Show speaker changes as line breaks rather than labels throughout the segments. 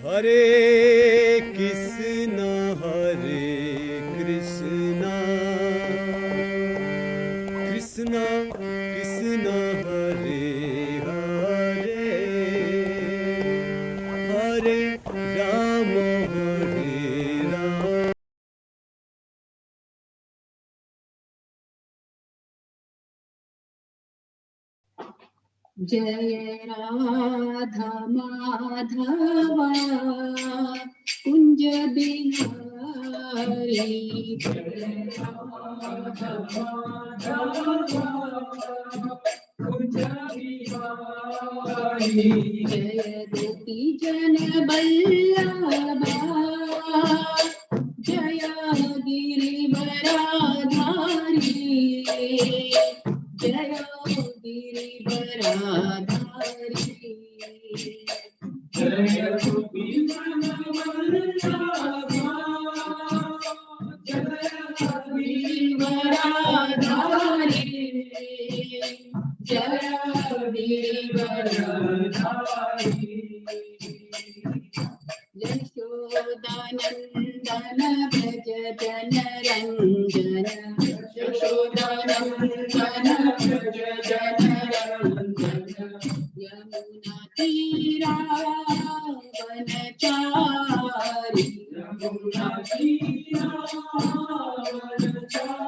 हरे कृष्णा कृष्णा कृष्णा हरे हरे हरे राम
जय राधा माधवा कुंज बिहारी जय राधा माधवा कुंज बिहारी जय गोपी जन बल्लभा जय गिरिवराधारी जय गिरिवराधारी जय गोपी जन वल्लभा जय गिरिवराधारी जय गिरिवराधारी यशोदानंदन व्रज जन रंजन यशोदानंदन व्रज जन रंजन यमुना तीरा वनचारी यमुना तीरा वनचारी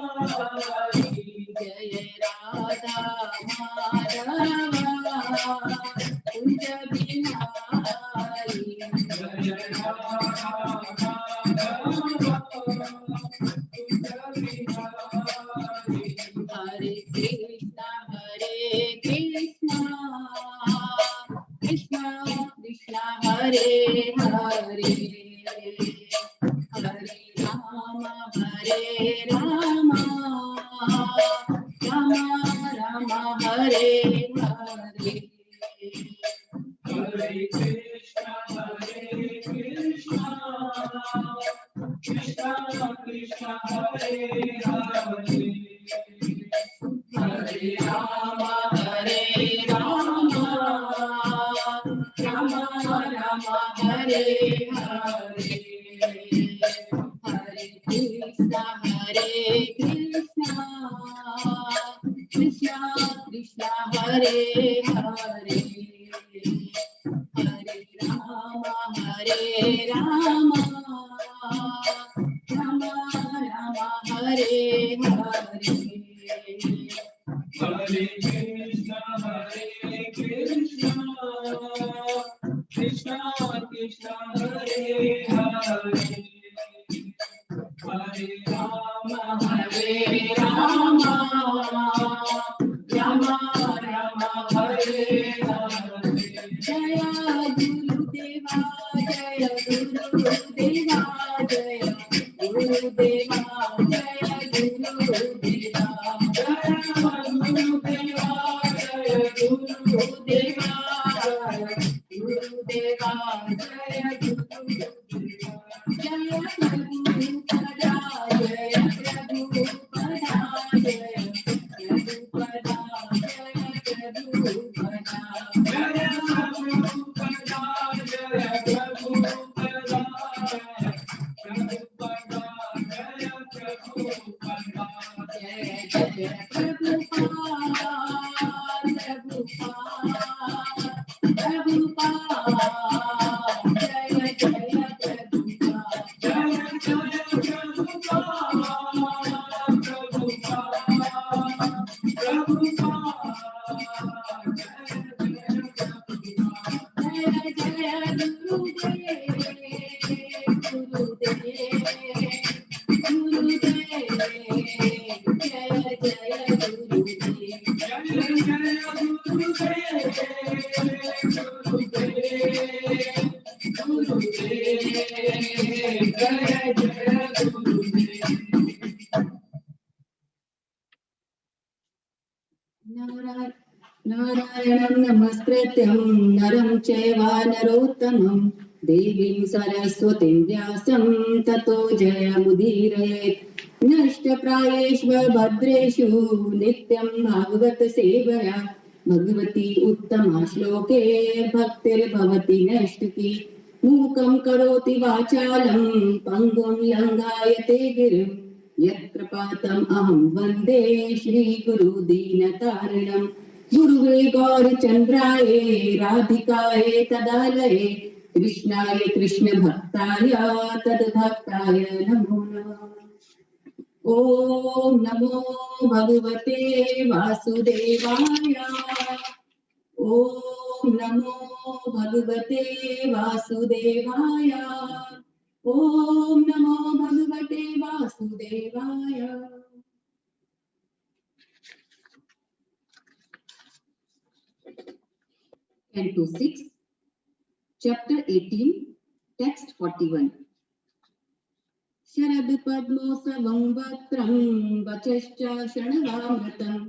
जय राधा माधवा कुंज बिहारी जय राधा माधवा कुंज बिहारी हरे कृष्णा कृष्णा कृष्णा हरे हरे हरे राम राम राम हरे हरे हरे कृष्णा कृष्णा कृष्णा हरे हरे हरे राम राम राम हरे हरे हरे कृष्णा कृष्णा कृष्णा हरे हरे हरे राम राम राम हरे हरे हरे कृष्णा कृष्णा कृष्णा हरे हरे हरे राम राम राम हरे हरे जय गुरुदेवा जय गुरुदेवा जय गुरुदेवा जय गुरुदेवा जय गुरुदेवा जय गुरुदेवा गुरुदेवा जय गुरुदेवा जय प्रभुपदा जय प्रभुपदा जय प्रभुपदा जय प्रभुपदा जय प्रभुपदा जय प्रभुपदा प्रभुपदा जय प्रभुपदा जय जय प्रभुपदा प्रभुपदा जय जय प्रभुपदा जय जय प्रभुपदा नारायणं नमस्कृत्यं नरं चैव नरोत्तमं देवीं सरस्वतीं व्यासं ततो जयमुदीरयेत् नष्टप्रायेषु भद्रेषु नित्यं भागवत सेवया भगवती उत्तमा श्लोके भक्तिर्भवति नैष्टिकी मूकं करोति वाचालं पङ्गुं लङ्घायते गिरिं यत्कृपातम् अहं वन्दे श्रीगुरुदीनतारिणम् गुरुवे गौरचन्द्राय राधिकाय तदालये कृष्णाय कृष्णभक्ताय तद्भक्ताय नमो नमः। ॐ नमो भगवते वासुदेवाय। ॐ नमो भगवते वासुदेवाय। ॐ नमो भगवते वासुदेवाय। 10-6, chapter 18, text 41. शरद पद्मोत्सवं वक्त्रं वचश्च क्षणवामृतं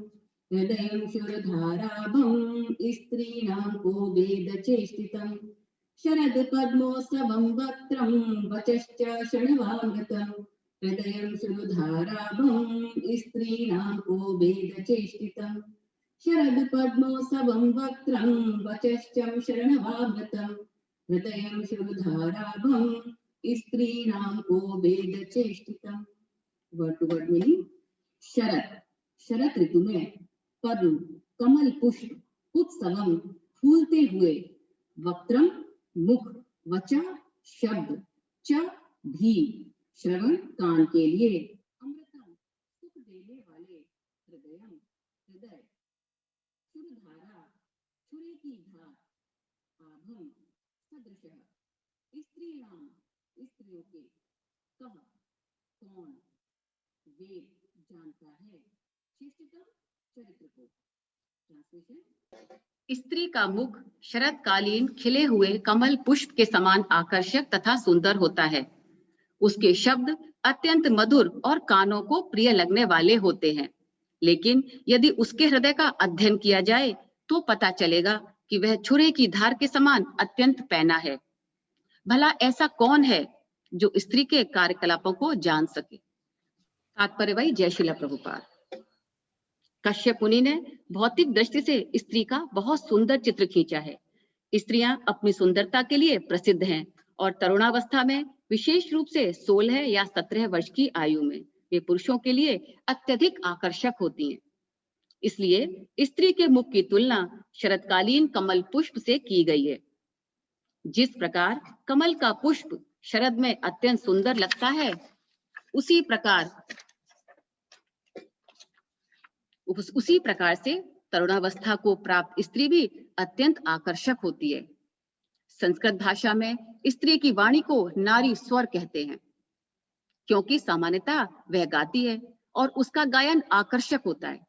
हृदयं क्षुरधाराभं स्त्रीणां को वेद चेष्टितं। शरद पद्मोत्सवं वक्त्रं वचश्च क्षणवामृतं हृदयं क्षुरधाराभं स्त्रीणां को वेद चेष्टितं। शरद पद्मोत्सवं वक्त्रं वचश्च क्षणवामृतं हृदयं क्षुरधाराभं स्त्रीणां को वेद चेष्टितम। Word to word meaning. शरद, शरद ऋतु में पद्म कमल पुष्प उत्सवम फूलते हुए, वक्त्रम मुख, वचा शब्द, च भी श्रवण कान के लिए, अमृतम सुख देने वाले, हृदयम हृदय, सुरधारा छुरे की धार, आभम सदृशः स्त्रीणाम स्त्रियों के, कह कौन, वेद जानता है, चेष्टितम चरित्र को। ट्रांसलेशन।
स्त्री का मुख शरतकालीन खिले हुए कमल पुष्प के समान आकर्षक तथा सुंदर होता है। उसके शब्द अत्यंत मधुर और कानों को प्रिय लगने वाले होते हैं, लेकिन यदि उसके हृदय का अध्ययन किया जाए तो पता चलेगा कि वह छुरे की धार के समान अत्यंत पैना है। भला ऐसा कौन है जो स्त्री के कार्यकलापों को जान सके। तात्पर्य भाई जय श्रीला प्रभुपाद। कश्यप मुनि ने भौतिक दृष्टि से स्त्री का बहुत सुंदर चित्र खींचा है। स्त्रियां अपनी सुंदरता के लिए प्रसिद्ध हैं और तरुणावस्था में, विशेष रूप से 16 या 17 वर्ष की आयु में, वे पुरुषों के लिए अत्यधिक आकर्षक होती हैं। इसलिए स्त्री के मुख की तुलना शरतकालीन कमल पुष्प से की गई है। जिस प्रकार कमल का पुष्प शरद में अत्यंत सुंदर लगता है, उसी प्रकार से तरुणावस्था को प्राप्त स्त्री भी अत्यंत आकर्षक होती है। संस्कृत भाषा में स्त्री की वाणी को नारी स्वर कहते हैं, क्योंकि सामान्यतः वह गाती है और उसका गायन आकर्षक होता है।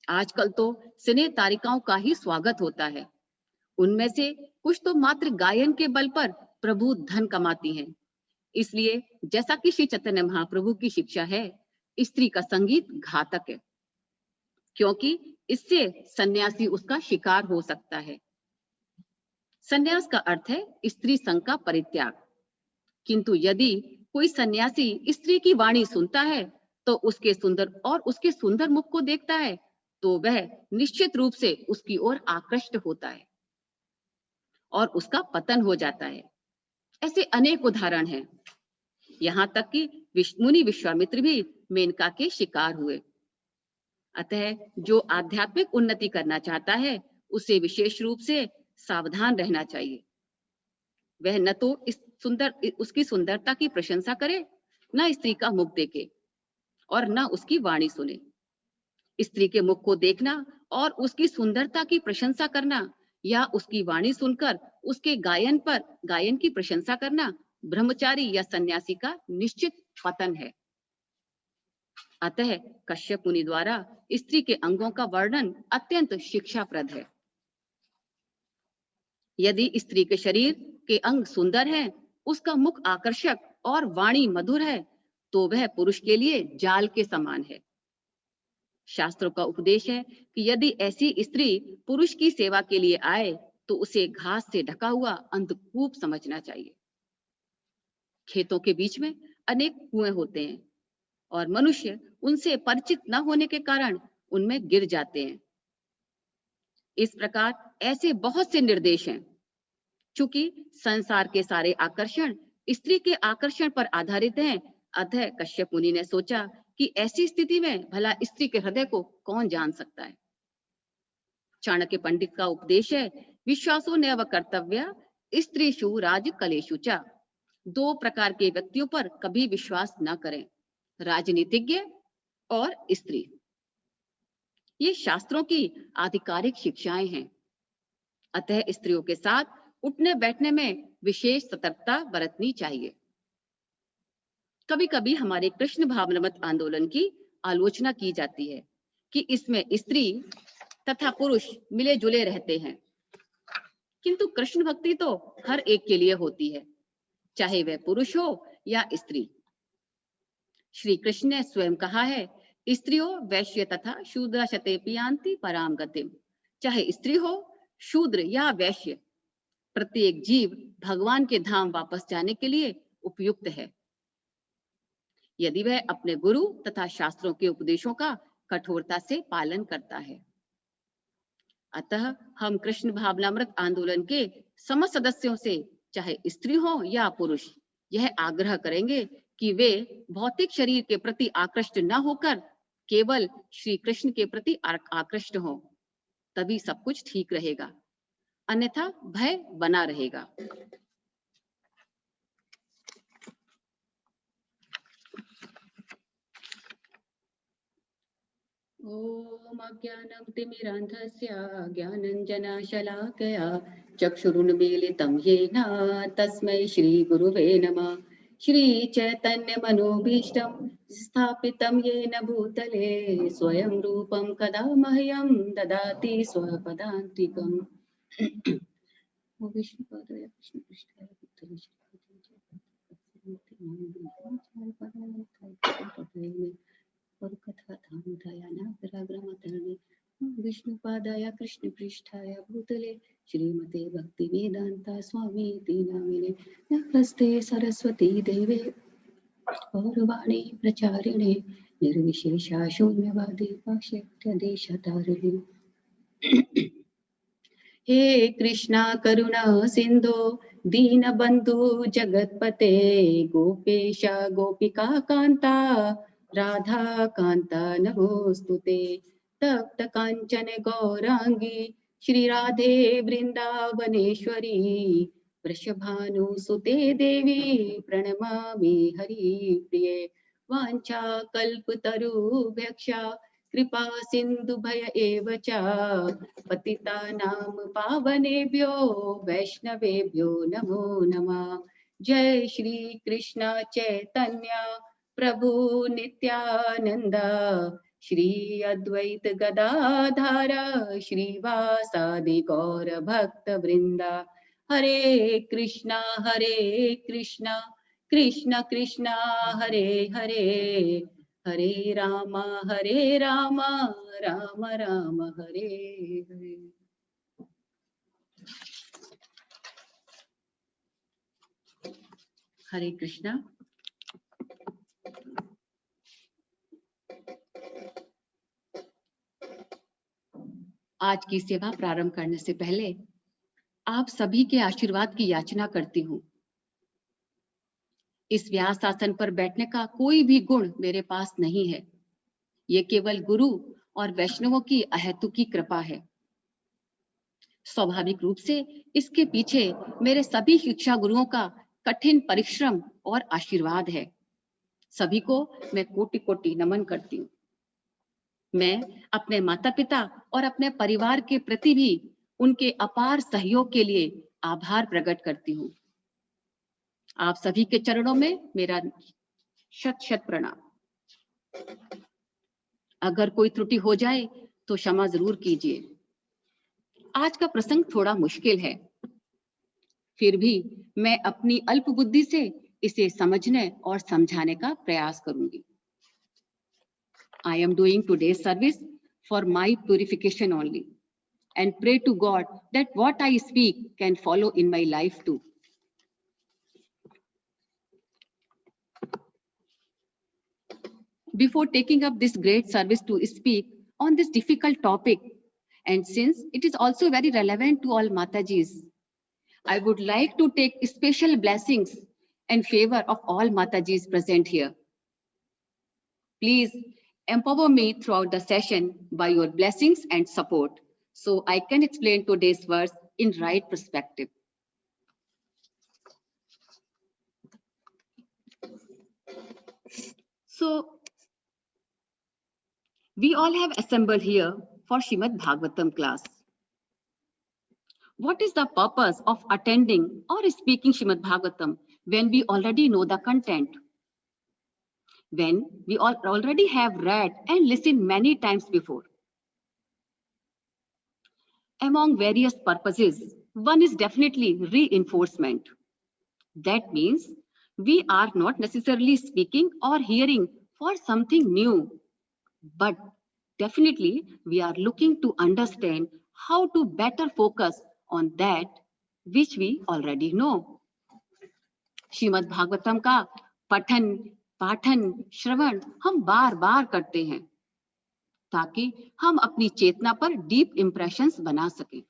आजकल तो सिने तारिकाओं का ही स्वागत होता है। उनमें से कुछ तो मात्र गायन के बल पर प्रभु धन कमाती हैं। इसलिए जैसा कि श्री चैतन्य महाप्रभु की शिक्षा है, स्त्री का संगीत घातक है, क्योंकि इससे सन्यासी उसका शिकार हो सकता है। सन्यास का अर्थ है स्त्री संग का परित्याग। किंतु यदि कोई सन्यासी स्त्री की वाणी सुनता है तो उसके सुंदर मुख को देखता है तो वह निश्चित रूप से उसकी ओर आकृष्ट होता है और उसका पतन हो जाता है। ऐसे अनेक उदाहरण हैं। यहाँ तक कि मुनि विश्वामित्र भी मेनका के शिकार हुए। अतः जो आध्यात्मिक उन्नति करना चाहता है, उसे विशेष रूप से सावधान रहना चाहिए। वह न तो उसकी सुंदरता की प्रशंसा करे, न स्त्री का मुख देखे और न उसकी वाणी सुने। स्त्री के मुख को देखना और उसकी सुंदरता की प्रशंसा करना या उसकी वाणी सुनकर उसके गायन की प्रशंसा करना ब्रह्मचारी या सन्यासी का निश्चित पतन है। अतः कश्यप मुनि द्वारा स्त्री के अंगों का वर्णन अत्यंत शिक्षाप्रद है। यदि स्त्री के शरीर के अंग सुंदर हैं, उसका मुख आकर्षक और वाणी मधुर है, तो वह पुरुष के लिए जाल के समान है। शास्त्रों का उपदेश है कि यदि ऐसी स्त्री पुरुष की सेवा के लिए आए तो उसे घास से ढका हुआ अंधकूप समझना चाहिए। खेतों के बीच में अनेक कुएं होते हैं और मनुष्य उनसे परिचित न होने के कारण उनमें गिर जाते हैं। इस प्रकार ऐसे बहुत से निर्देश हैं। चूंकि संसार के सारे आकर्षण स्त्री के आकर्षण पर आधारित हैं, अतः कश्यप मुनि ने सोचा कि ऐसी स्थिति में भला स्त्री के हृदय को कौन जान सकता है। चाणक्य पंडित का उपदेश है, विश्वासो नैव कर्तव्य स्त्रीषु राजकलेषु च। दो प्रकार के व्यक्तियों पर कभी विश्वास न करें, राजनीतिज्ञ और स्त्री। ये शास्त्रों की आधिकारिक शिक्षाएं हैं। अतः स्त्रियों के साथ उठने बैठने में विशेष सतर्कता बरतनी चाहिए। कभी कभी हमारे कृष्ण भावनामत आंदोलन की आलोचना की जाती है कि इसमें स्त्री तथा पुरुष मिले जुले रहते हैं, किंतु कृष्ण भक्ति तो हर एक के लिए होती है, चाहे वह पुरुष हो या स्त्री। श्री कृष्ण ने स्वयं कहा है, स्त्रियों वैश्य तथा शूद्र शतेपि यान्ति पराम गतिम। चाहे स्त्री हो, शूद्र या वैश्य, प्रत्येक जीव भगवान के धाम वापस जाने के लिए उपयुक्त है, यदि वह अपने गुरु तथा शास्त्रों के उपदेशों का कठोरता से पालन करता है। अतः हम कृष्ण भावनामृत आंदोलन के समस्त सदस्यों से, चाहे स्त्री हो या पुरुष, यह आग्रह करेंगे कि वे भौतिक शरीर के प्रति आकृष्ट न होकर केवल श्री कृष्ण के प्रति आकृष्ट हों, तभी सब कुछ ठीक रहेगा, अन्यथा भय बना रहेगा। ओम अज्ञानं तिमिरान्धस्य ज्ञानञ्जनशलाकया चक्षुरुन्मीलितं येन तस्मै श्रीगुरुवे नमः। श्रीचैतन्यमनोभीष्टं स्थापितं येन भूतले स्वयं रूपं कदा मह्यं ददाति स्वपदान्तिकम्। विष्णुपादाय कृष्णपृष्ठाय भूतले विष्णुपादाय कृष्णपृष्ठाय भूतले श्रीमते भक्तिवेदांता स्वामीति नामिने नमस्ते सरस्वती देवे गौरवाणी प्रचारिणे निर्विशेषा शून्यवादी पाश्चात्य देशतारिणे। हे कृष्णा करुणा सिंधो दीनबंधु जगतपते गोपेश गोपिका कांता राधा कांता नमोस्तुते। तप्त कांचन गौरांगी श्री राधे वृंदावनेश्वरी वृषभानुसुते देवी प्रणमामि हरिप्रिये। वाञ्छा कल्पतरुभ्यक्षा कृपा सिन्धुभय एव च पतितानां पावनेभ्यो वैष्णवेभ्यो नमो नमः। जय श्री कृष्ण चैतन्य प्रभु नित्यानंद श्री अद्वैत गदाधर श्रीवासादि गौर भक्त वृंदा। हरे कृष्णा कृष्ण कृष्ण हरे हरे हरे राम राम राम हरे हरे। हरे कृष्णा। आज की सेवा प्रारंभ करने से पहले आप सभी के आशीर्वाद की याचना करती हूँ। इस व्यास आसन पर बैठने का कोई भी गुण मेरे पास नहीं है, ये केवल गुरु और वैष्णवों की अहेतुकी कृपा है। स्वाभाविक रूप से इसके पीछे मेरे सभी शिक्षा गुरुओं का कठिन परिश्रम और आशीर्वाद है। सभी को मैं कोटि कोटि नमन करती हूँ। मैं अपने माता पिता और अपने परिवार के प्रति भी उनके अपार सहयोग के लिए आभार प्रकट करती हूँ। आप सभी के चरणों में मेरा शत शत प्रणाम। अगर कोई त्रुटि हो जाए तो क्षमा जरूर कीजिए। आज का प्रसंग थोड़ा मुश्किल है, फिर भी मैं अपनी अल्प बुद्धि से इसे समझने और समझाने का प्रयास करूंगी। I am doing today's service for my purification only and pray to God that what I speak can follow in my life too. Before taking up this great service to speak on this difficult topic, and since it is also very relevant to all Matajis, I would like to take special blessings and favor of all Matajis present here. Please empower me throughout the session by your blessings and support so I can explain today's verse in right perspective. So, we all have assembled here for Srimad Bhagavatam class. What is the purpose of attending or speaking Srimad Bhagavatam when we already know the content? When we already have read and listened many times before? Among various purposes, one is definitely reinforcement. That means we are not necessarily speaking or hearing for something new, but definitely we are looking to understand how to better focus on that which we already know. Shrimad Bhagavatam का पठन, पाठन, श्रवण हम बार बार करते हैं ताकि हम अपनी चेतना पर डीप इंप्रेशंस बना सकें।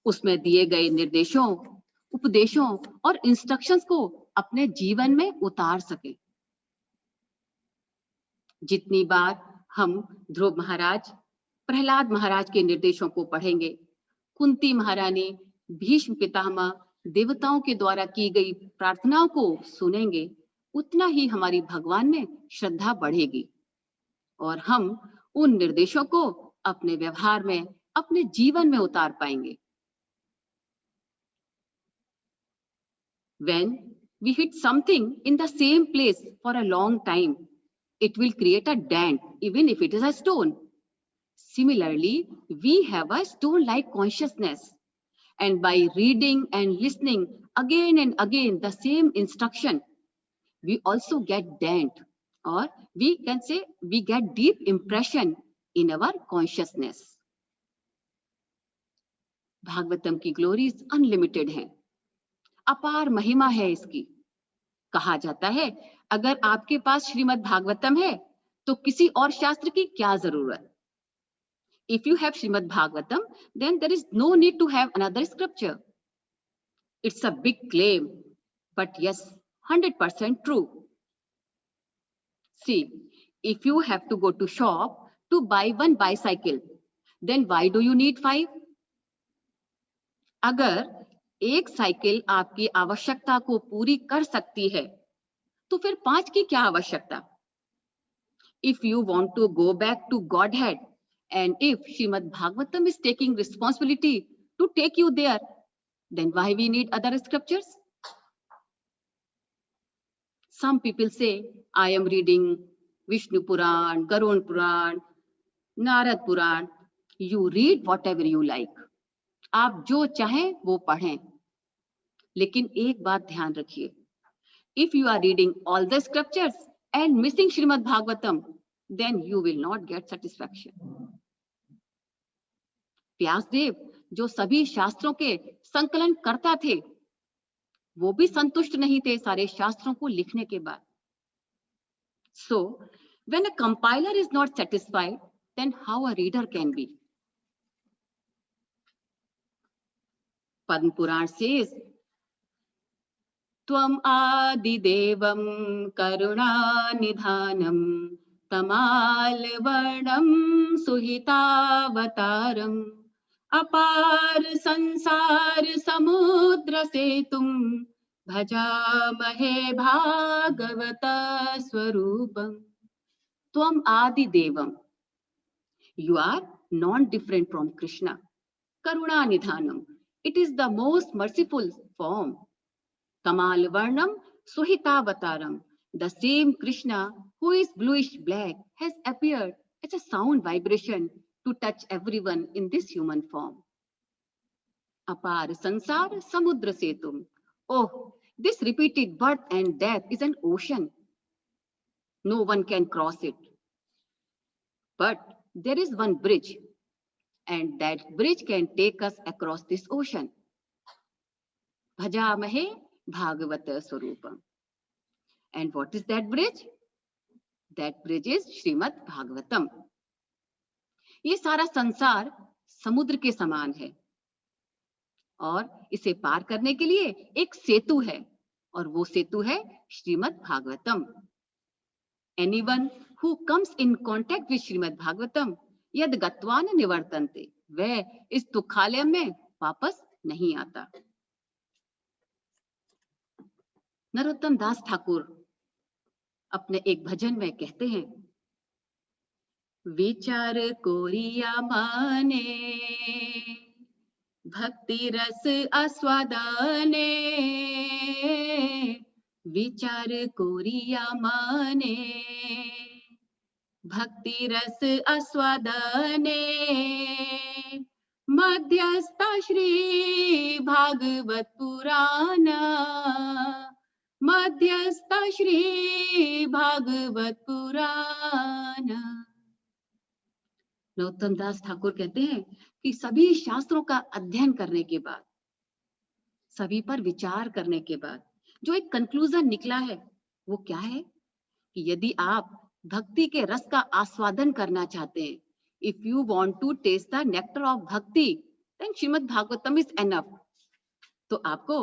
उसमें दिए गए निर्देशों, उपदेशों और इंस्ट्रक्शंस को अपने जीवन में उतार सकें। जितनी बार हम ध्रुव महाराज, प्रहलाद महाराज के निर्देशों को पढ़ेंगे, कुंती महारानी, भीष्म पितामह, देवताओं के द्वारा की गई प्रार्थनाओं को सुनेंगे, उतना ही हमारी भगवान में श्रद्धा बढ़ेगी और हम उन निर्देशों को अपने व्यवहार में, अपने जीवन में उतार पाएंगे। When we hit something in the same place for a long time, it will create a dent, even if it is a stone. Similarly, we have a stone-like consciousness, and by reading and listening again and again the same instruction, we also get dent, or we can say we get deep impression in our consciousness. Bhagavatam की glories unlimited हैं, अपार महिमा है इसकी। कहा जाता है अगर आपके पास श्रीमद् भागवतम है तो किसी और शास्त्र की क्या जरूरत। If you have Srimad Bhagavatam, then there is no need to have another scripture. It's a big claim, but yes, 100% true. See, if you have to go to shop to buy one bicycle, then why do you need 5? अगर एक cycle आपकी आवश्यकता को पूरी कर सकती है तो फिर 5 की क्या आवश्यकता? If you want to go back to Godhead, and if Srimad Bhagavatam is taking responsibility to take you there, then why we need other scriptures? Some people say, I am reading Vishnu Puran, Garud Puran, Narad Puran. You read whatever you like. आप जो चाहें वो पढ़ें, लेकिन एक बात ध्यान रखिए, if you are reading all the scriptures and missing Srimad Bhagavatam, then you will not get satisfaction. Vyasdev जो सभी शास्त्रों के संकलन करता थे, वो भी संतुष्ट नहीं थे सारे शास्त्रों को लिखने के बाद. So, when a compiler is not satisfied, then how a reader can be? Padma Puran says, Tvam adi devam karuna nidhanam tamal varnam suhitavataram apar sansar samudra setum bhajamahe bhagavata swarupam. Tvam adi devam. You are non-different from Krishna. Karuna nidhanam. It is the most merciful form. Kamal Varnam Suhitavataram. The same Krishna who is bluish black has appeared as a sound vibration to touch everyone in this human form. Apar Sansar Samudra Setum. Oh, this repeated birth and death is an ocean. No one can cross it. But there is one bridge, and that bridge can take us across this ocean. Bhajamahe Bhagavata Swarupam. And what is that bridge? That bridge is Srimad Bhagavatam. ये सारा संसार समुद्र के समान है. और इसे पार करने के लिए एक सेतु है, और वो सेतु है Shrimad Bhagavatam. Anyone who comes in contact with Shrimad Bhagavatam यद गत्वा न निवर्तन्ते, वह इस दुखालय में वापस नहीं आता। नरोत्तम दास ठाकुर अपने एक भजन में कहते हैं, विचार कोरिया माने भक्ति रस आस्वादने, विचार कोरिया माने भक्ति रस आस्वादने, मध्यस्थ श्री भागवत पुराण, मध्यस्थ श्री भागवत पुराण। नरोत्तम दास ठाकुर कहते हैं कि सभी शास्त्रों का अध्ययन करने के बाद, सभी पर विचार करने के बाद जो एक कंक्लूजन निकला है वो क्या है कि यदि आप भक्ति के रस का आस्वादन करना चाहते हैं, if you want to taste the nectar of bhakti, then Srimad Bhagavatam is enough. तो आपको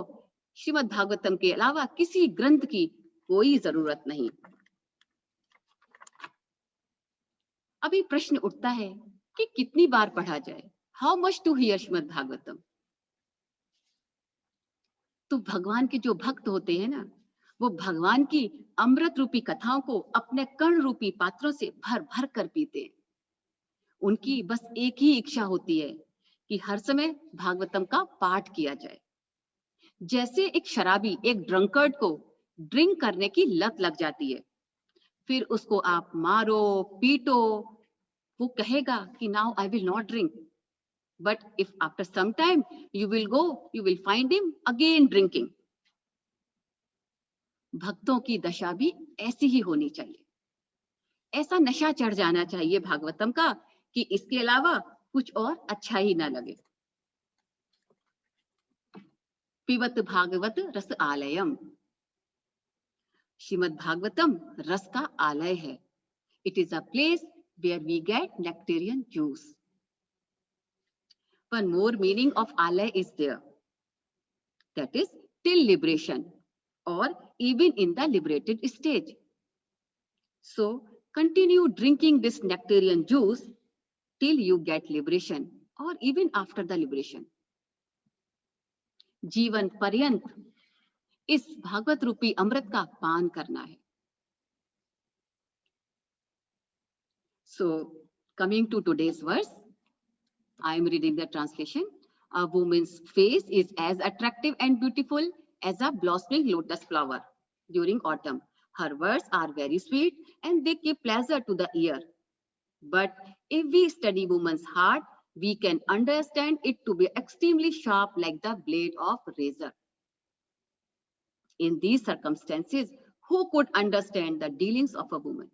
श्रीमद् भागवतम के अलावा किसी ग्रंथ की कोई जरूरत नहीं। अभी प्रश्न उठता है कि कितनी बार पढ़ा जाए, how much to hear Shrimad Bhagavatam. तो भगवान के जो भक्त होते हैं ना, वो भगवान की अमृत रूपी कथाओं को अपने कर्ण रूपी पात्रों से भर भर कर पीते हैं। उनकी बस एक ही इच्छा होती है कि हर समय भागवतम का पाठ किया जाए। जैसे एक शराबी एक ड्रंकर्ड को ड्रिंक करने की लत लग जाती है, फिर उसको आप मारो पीटो, वो कहेगा कि now I will not drink, but if after some time you will find him again drinking. भक्तों की दशा भी ऐसी ही होनी चाहिए। ऐसा नशा चढ़ जाना चाहिए भागवतम का कि इसके अलावा कुछ और अच्छा ही ना लगे। पिबत भागवत रस आलयम, श्रीमद् भागवतम रस का आलय है। It is a place where we get nectarian juice. One more meaning of alay is there, that is till liberation or even in the liberated stage. So continue drinking this nectarian juice till you get liberation or even after the liberation. जीवन पर्यंत इस भागवत रूपी अमृत का पान करना है। So coming to today's verse, I am reading the translation. A woman's face is as attractive and beautiful as a blossoming lotus flower during autumn. Her words are very sweet and they give pleasure to the ear. But if we study woman's heart, we can understand it to be extremely sharp like the blade of razor. In these circumstances, who could understand the dealings of a woman?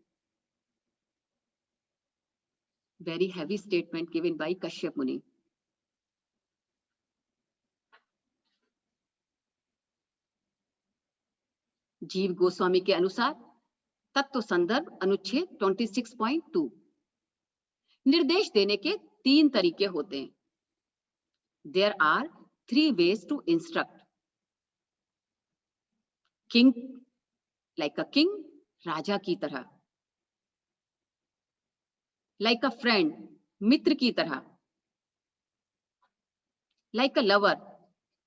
Very heavy statement given by Kashyap Muni. जीव गोस्वामी के अनुसार तत्व संदर्भ अनुच्छेद 26.2 निर्देश देने के 3 तरीके होते हैं। There are 3 ways to instruct. King, like a king, राजा की तरह। Like a friend, मित्र की तरह। Like a lover,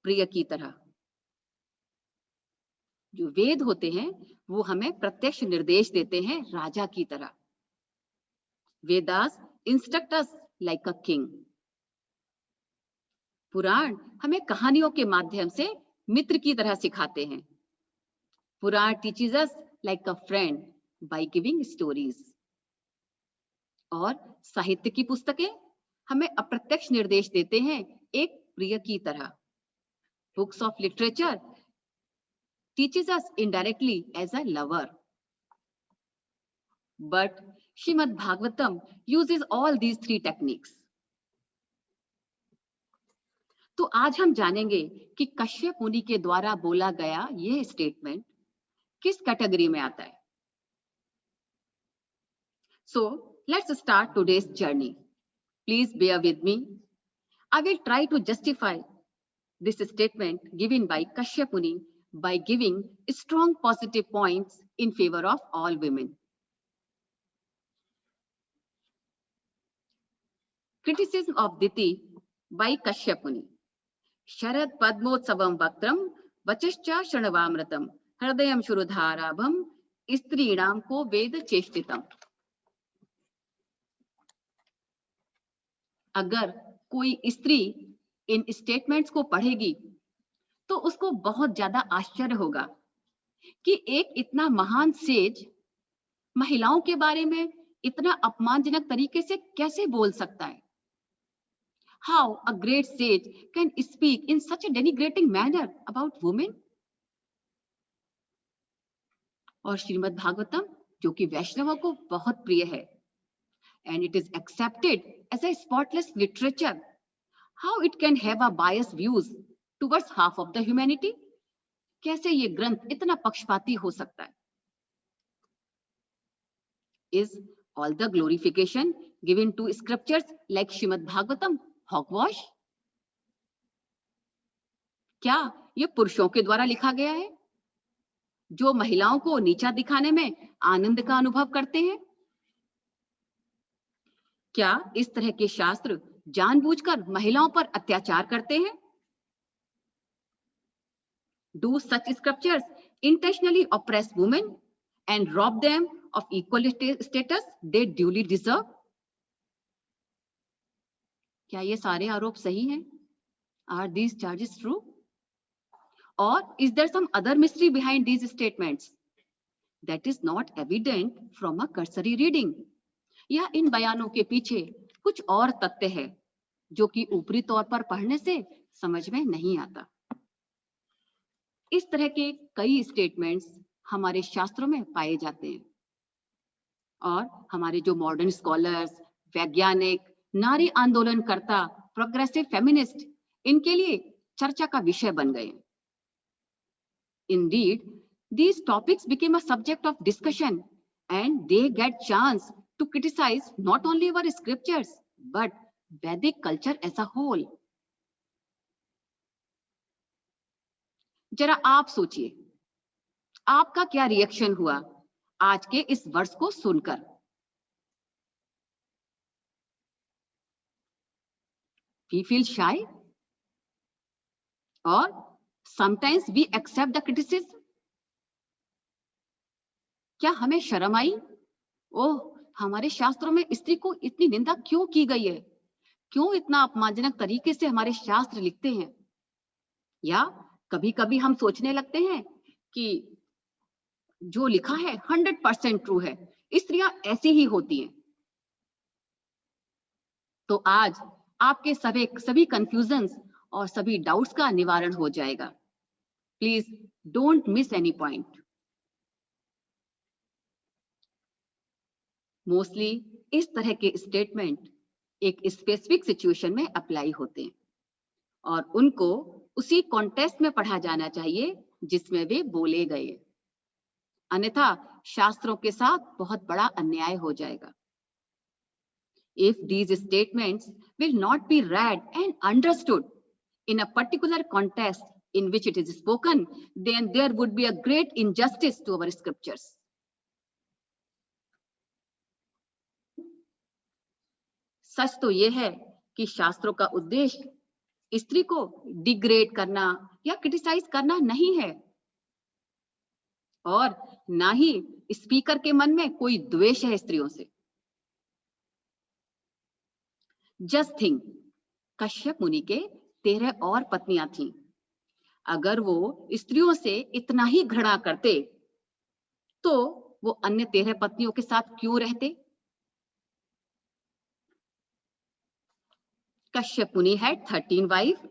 प्रिय की तरह। जो वेद होते हैं वो हमें प्रत्यक्ष निर्देश देते हैं राजा की तरह। Vedas instruct us like a king. पुराण हमें कहानियों के माध्यम से मित्र की तरह सिखाते हैं। Purana teaches us like a friend by giving stories. और साहित्य की पुस्तकें हमें अप्रत्यक्ष निर्देश देते हैं एक प्रिय की तरह। Books of literature teaches us indirectly as a lover. But Srimad Bhagavatam uses all these 3 techniques. तो आज हम जानेंगे कि कश्यप मुनि के द्वारा बोला गया यह स्टेटमेंट किस कैटेगरी में आता है। So let's start today's journey. Please bear with me. I will try to justify this statement given by Kashyap Muni by giving strong positive points in favor of all women. Criticism of Diti by Kashyap Muni. Sharad Padmotsavam Vaktram Vachascha Shanavamratam Hridayam Shurudharabham Istrinam Ko Veda Cheshtitam. अगर कोई स्त्री इन statements को पढ़ेगी तो उसको बहुत ज्यादा आश्चर्य होगा कि एक इतना महान सेज महिलाओं के बारे में इतना अपमानजनक तरीके से कैसे बोल सकता है. How a great sage can speak in such a denigrating manner about women? और श्रीमद् भागवतम जो कि वैष्णवों को बहुत प्रिय है, and it is accepted as a spotless literature, how it can have a biased views towards half of the humanity? कैसे ये ग्रंथ इतना पक्षपाती हो सकता है? Is all the glorification given to scriptures like Srimad Bhagavatam hogwash? क्या ये पुरुषों के द्वारा लिखा गया है जो महिलाओं को नीचा दिखाने में आनंद का अनुभव करते हैं? क्या इस तरह के शास्त्र जानबूझकर महिलाओं पर अत्याचार करते हैं? Do such scriptures intentionally oppress women and rob them of equal status they duly deserve? क्या ये सारे आरोप सही हैं? Are these charges true? Or is there some other mystery behind these statements that is not evident from a cursory reading? या इन बयानों के पीछे कुछ और तथ्य है जो कि ऊपरी तौर पर पढ़ने से समझ में नहीं आता. इस तरह के कई स्टेटमेंट्स हमारे शास्त्रों में पाए जाते हैं और हमारे जो मॉडर्न स्कॉलर्स, वैज्ञानिक, नारी आंदोलनकर्ता, प्रोग्रेसिव फेमिनिस्ट इनके लिए चर्चा का विषय बन गए. Indeed, these topics became a subject of discussion and they get chance to criticize not only our scriptures but Vedic culture as a whole. जरा आप सोचिए, आपका क्या रिएक्शन हुआ आज के इस वर्ष को सुनकर? We feel shy or sometimes we accept the criticism. क्या हमें शर्म आई? ओह, हमारे शास्त्रों में स्त्री को इतनी निंदा क्यों की गई है? क्यों इतना अपमानजनक तरीके से हमारे शास्त्र लिखते हैं? या कभी-कभी हम सोचने लगते हैं कि जो लिखा है 100% ट्रू है, स्त्रियां ऐसी ही होती हैं. तो आज आपके सभी कंफ्यूजन्स और सभी डाउट्स का निवारण हो जाएगा. Please don't miss any point. Mostly इस तरह के स्टेटमेंट एक स्पेसिफिक सिचुएशन में अप्लाई होते हैं और उनको उसी कॉन्टेक्स्ट में पढ़ा जाना चाहिए जिसमें वे बोले गए. अन्यथा शास्त्रों के साथ बहुत बड़ा अन्याय हो जाएगा. If these statements will not be read and understood in a particular context in which it is spoken, then there would be a great injustice to our scriptures. सच तो यह है कि शास्त्रों का उद्देश्य स्त्री को डिग्रेड करना या क्रिटिसाइज करना नहीं है और ना ही स्पीकर के मन में कोई द्वेष है स्त्रियों से. जस्ट थिंक, कश्यप मुनि के 13 और पत्नियां थीं. अगर वो स्त्रियों से इतना ही घृणा करते तो वो अन्य 13 पत्नियों के साथ क्यों रहते? Kashyap Muni had 13 wives.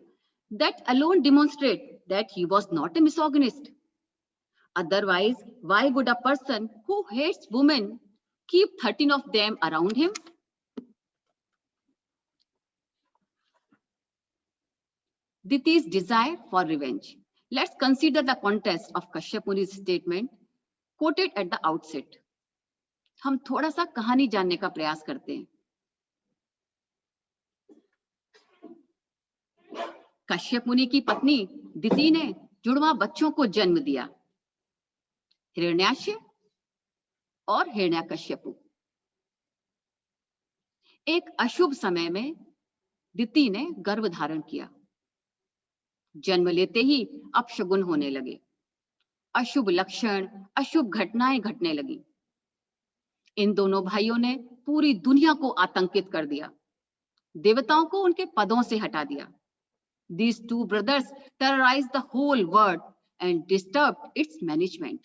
That alone demonstrates that he was not a misogynist. Otherwise, why would a person who hates women keep 13 of them around him? Diti's desire for revenge. Let's consider the context of Kashyap Muni's statement quoted at the outset. हम थोड़ा सा कहानी जानने का प्रयास करते हैं. कश्यप मुनि की पत्नी दिति ने जुड़वा बच्चों को जन्म दिया, हिरण्याक्ष और हिरण्यकश्यपु। एक अशुभ समय में दिति ने गर्भ धारण किया। जन्म लेते ही अपशगुन होने लगे, अशुभ लक्षण, अशुभ घटनाएं घटने लगी। इन दोनों भाइयों ने पूरी दुनिया को आतंकित कर दिया, देवताओं को उनके पदों से हटा दिया। These two brothers terrorized the whole world and disturbed its management.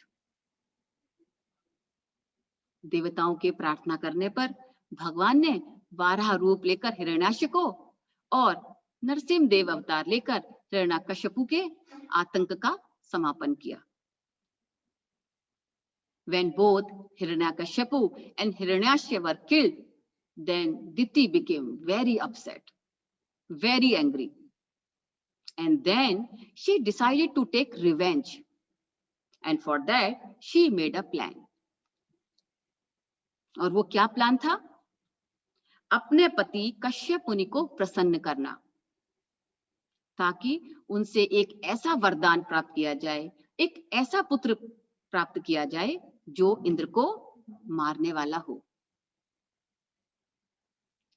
देवताओं के प्रार्थना करने पर भगवान ने 12 रूप लेकर हिरण्याक्ष को और नरसिंह देव अवतार लेकर हिरण्यकश्यपु के आतंक का समापन किया। When both Hiranyakashipu and Hiranyaksha were killed, then Diti became very upset, very angry. And then she decided to take revenge. And for that, she made a plan. और वो क्या प्लान था? अपने पति कश्यप मुनि को प्रसन्न करना, ताकि उनसे एक ऐसा वरदान प्राप्त किया जाए, एक ऐसा पुत्र प्राप्त किया जाए जो इंद्र को मारने वाला हो।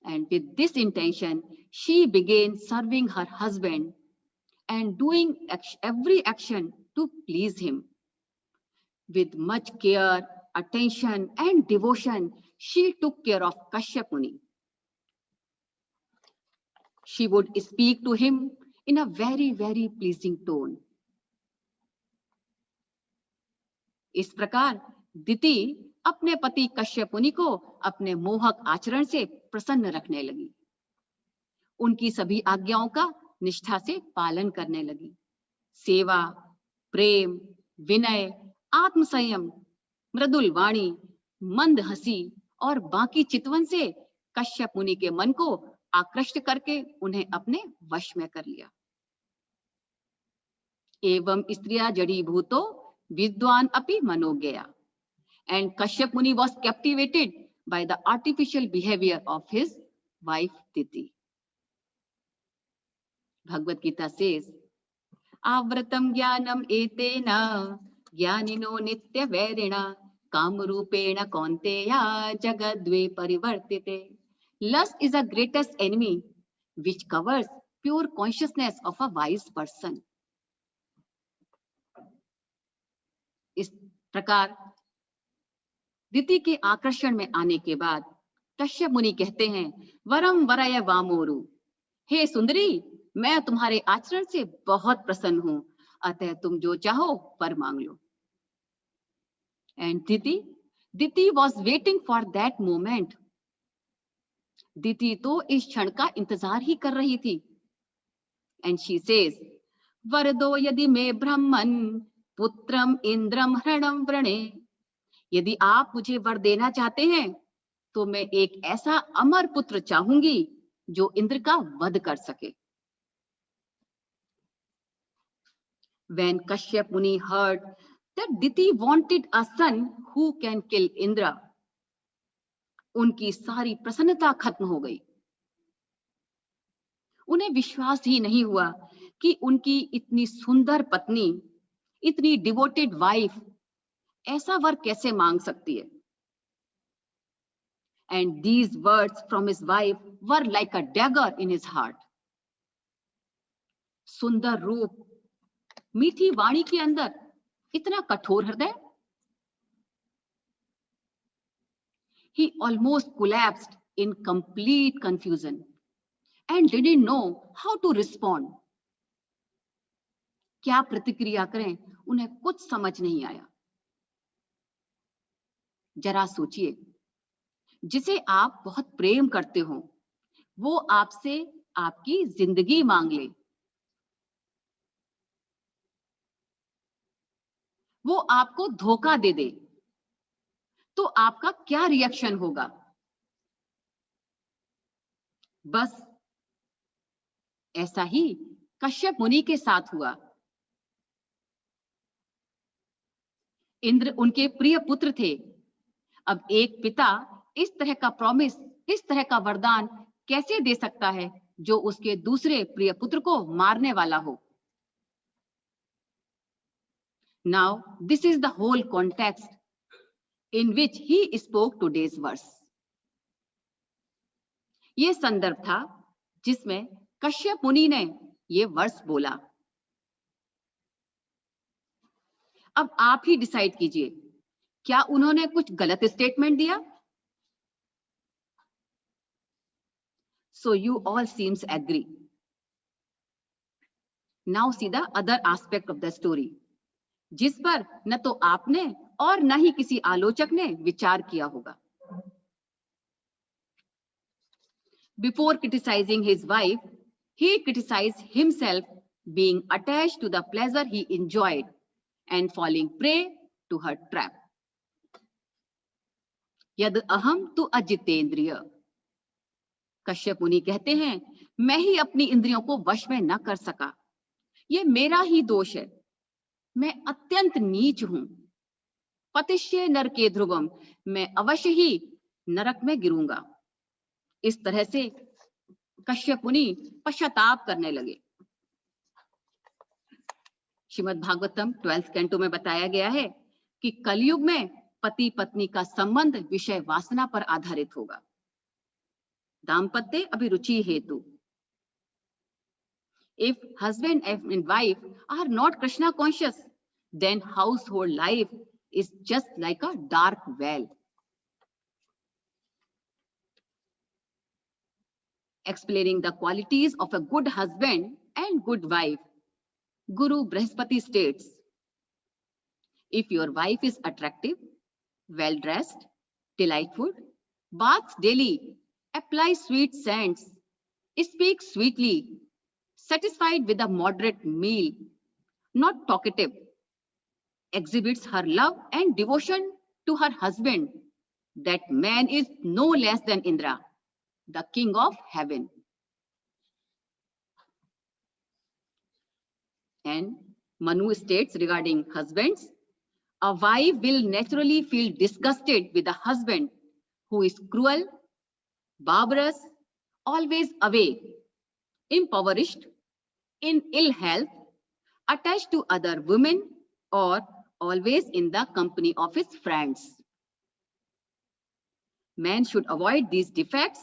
And with this intention, she began serving her husband and doing every action to please him. With much care, attention and devotion, she took care of Kashyap Muni. She would speak to him in a very, very pleasing tone. इस प्रकार दिति अपने पति कश्यप मुनि को अपने मोहक आचरण से प्रसन्न रखने लगी, उनकी सभी आज्ञाओं का निष्ठा से पालन करने लगी। सेवा, प्रेम, विनय, आत्मसंयम, मृदुल वाणी, मंद हंसी और बाकी चितवन से कश्यप मुनि के मन को आकृष्ट करके उन्हें अपने वश में कर लिया। एवं स्त्रिया जड़ी भूतो विद्वान अपि मनोज्ञया, and Kashyap Muni was captivated by the artificial behavior of his wife Diti. Bhagavad Gita says, Avratam jnanam etena jnanino nitya vairina kamrupena kaunteya jagadve parivartite. Lust is the greatest enemy which covers pure consciousness of a wise person. इस प्रकार दिति के आकर्षण में आने के बाद कश्यप मुनि कहते हैं, वरम वरय वामोरु, हे सुंदरी, मैं तुम्हारे आचरण से बहुत प्रसन्न हूं, अतः तुम जो चाहो वर मांग लो। And Diti was waiting for that moment. Diti तो इस क्षण का इंतजार ही कर रही थी। एंड शी सेज, वरदो यदि मे ब्रह्मन् पुत्रम इंद्रम हरणम व्रणे। यदि आप मुझे वर देना चाहते हैं तो मैं एक ऐसा अमर पुत्र चाहूंगी जो इंद्र का वध कर सके। When Kashyap Muni heard that Diti wanted a son who can kill Indra, उनकी सारी प्रसन्नता खत्म हो गई। उन्हें विश्वास ही नहीं हुआ कि उनकी इतनी सुंदर पत्नी, इतनी डिवोटेड वाइफ ऐसा वर कैसे मांग सकती है। And these words from his wife were like a dagger in his heart. सुंदर रूप, मीठी वाणी के अंदर इतना कठोर हृदय। He almost collapsed in complete confusion and didn't know how to respond. क्या प्रतिक्रिया करें, उन्हें कुछ समझ नहीं आया। जरा सोचिए, जिसे आप बहुत प्रेम करते हो वो आपसे आपकी जिंदगी मांग ले, वो आपको धोखा दे दे, तो आपका क्या रिएक्शन होगा। बस ऐसा ही कश्यप मुनि के साथ हुआ। इंद्र उनके प्रिय पुत्र थे। अब एक पिता इस तरह का प्रॉमिस, इस तरह का वरदान कैसे दे सकता है जो उसके दूसरे प्रिय पुत्र को मारने वाला हो। Now, this is the whole context in which he spoke today's verse. ये संदर्भ था जिसमें कश्यप मुनि ने ये वर्ष बोला। अब आप ही डिसाइड कीजिए, क्या उन्होंने कुछ गलत स्टेटमेंट दिया? So you all seems agree. Now see the other aspect of the story, जिस पर न तो आपने और न ही किसी आलोचक ने विचार किया होगा। Before criticizing his wife, he criticized himself being attached to the pleasure he enjoyed and falling prey to her trap. यद अहम तु अजितेंद्रिय। कश्यप मुनि कहते हैं, मैं ही अपनी इंद्रियों को वश में न कर सका, ये मेरा ही दोष है, मैं अत्यंत नीच हूं। पतिष्ये नरके ध्रुवम, मैं अवश्य ही नरक में गिरूंगा। इस तरह से कश्यप मुनि पश्चाताप करने लगे। श्रीमद् भागवतम 12th कैंटो में बताया गया है कि कलयुग में पति पत्नी का संबंध विषय वासना पर आधारित होगा, दाम्पत्य अभिरुचि हेतु। If husband and wife are not Krishna conscious, then household life is just like a dark well. Explaining the qualities of a good husband and good wife, Guru Brihaspati states, if your wife is attractive, well-dressed, delightful, baths daily, applies sweet scents, speaks sweetly, satisfied with a moderate meal, not talkative, exhibits her love and devotion to her husband, that man is no less than Indra, the king of heaven. And Manu states regarding husbands, a wife will naturally feel disgusted with a husband who is cruel, barbarous, always away, impoverished, in ill health, attached to other women, or always in the company of his friends. Men should avoid these defects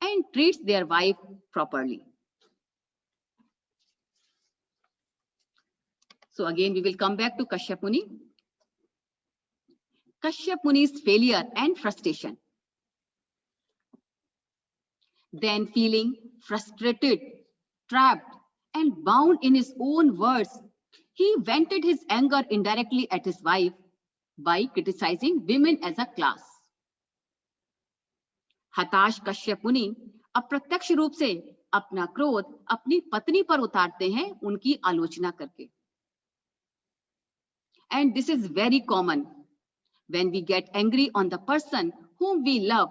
and treat their wife properly. So again, we will come back to Kashyap Muni. Kashyap Muni's failure and frustration. Then feeling frustrated, trapped, and bound in his own words, he vented his anger indirectly at his wife by criticizing women as a class. हताश कश्यप मुनि अप्रत्यक्ष रूप से अपना क्रोध अपनी पत्नी पर उतारते हैं उनकी आलोचना करके. And this is very common. When we get angry on the person whom we love,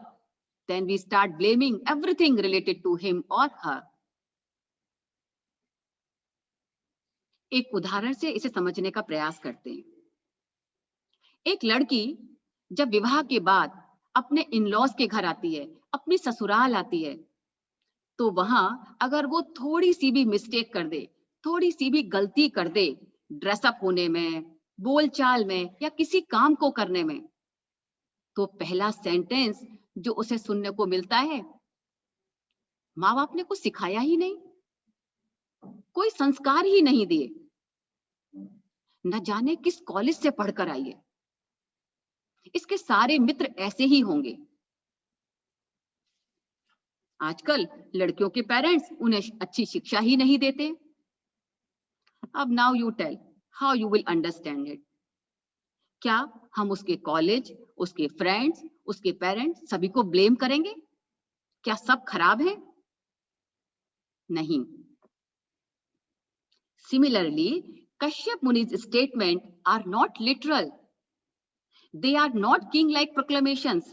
then we start blaming everything related to him or her. एक उदाहरण से इसे समझने का प्रयास करते हैं. एक लड़की जब विवाह के बाद अपने इन-लॉज के घर आती है, अपनी ससुराल आती है, तो वहां अगर वो थोड़ी सी भी मिस्टेक कर दे, थोड़ी सी भी गलती कर दे, ड्रेसअप होने में, बोलचाल में या किसी काम को करने में, तो पहला सेंटेंस जो उसे सुनने को मिलता है, माँ बाप ने कुछ सिखाया ही नहीं, कोई संस्कार ही नहीं दिए, न जाने किस कॉलेज से पढ़कर आई है, इसके सारे मित्र ऐसे ही होंगे. आजकल लड़कियों के पेरेंट्स उन्हें अच्छी शिक्षा ही नहीं देते. अब now you tell how you will understand it. क्या हम उसके कॉलेज, उसके फ्रेंड्स, उसके पेरेंट्स सभी को ब्लेम करेंगे? क्या सब खराब है? नहीं. Similarly, Kashyap Muni's statements are not literal. They are not king-like proclamations.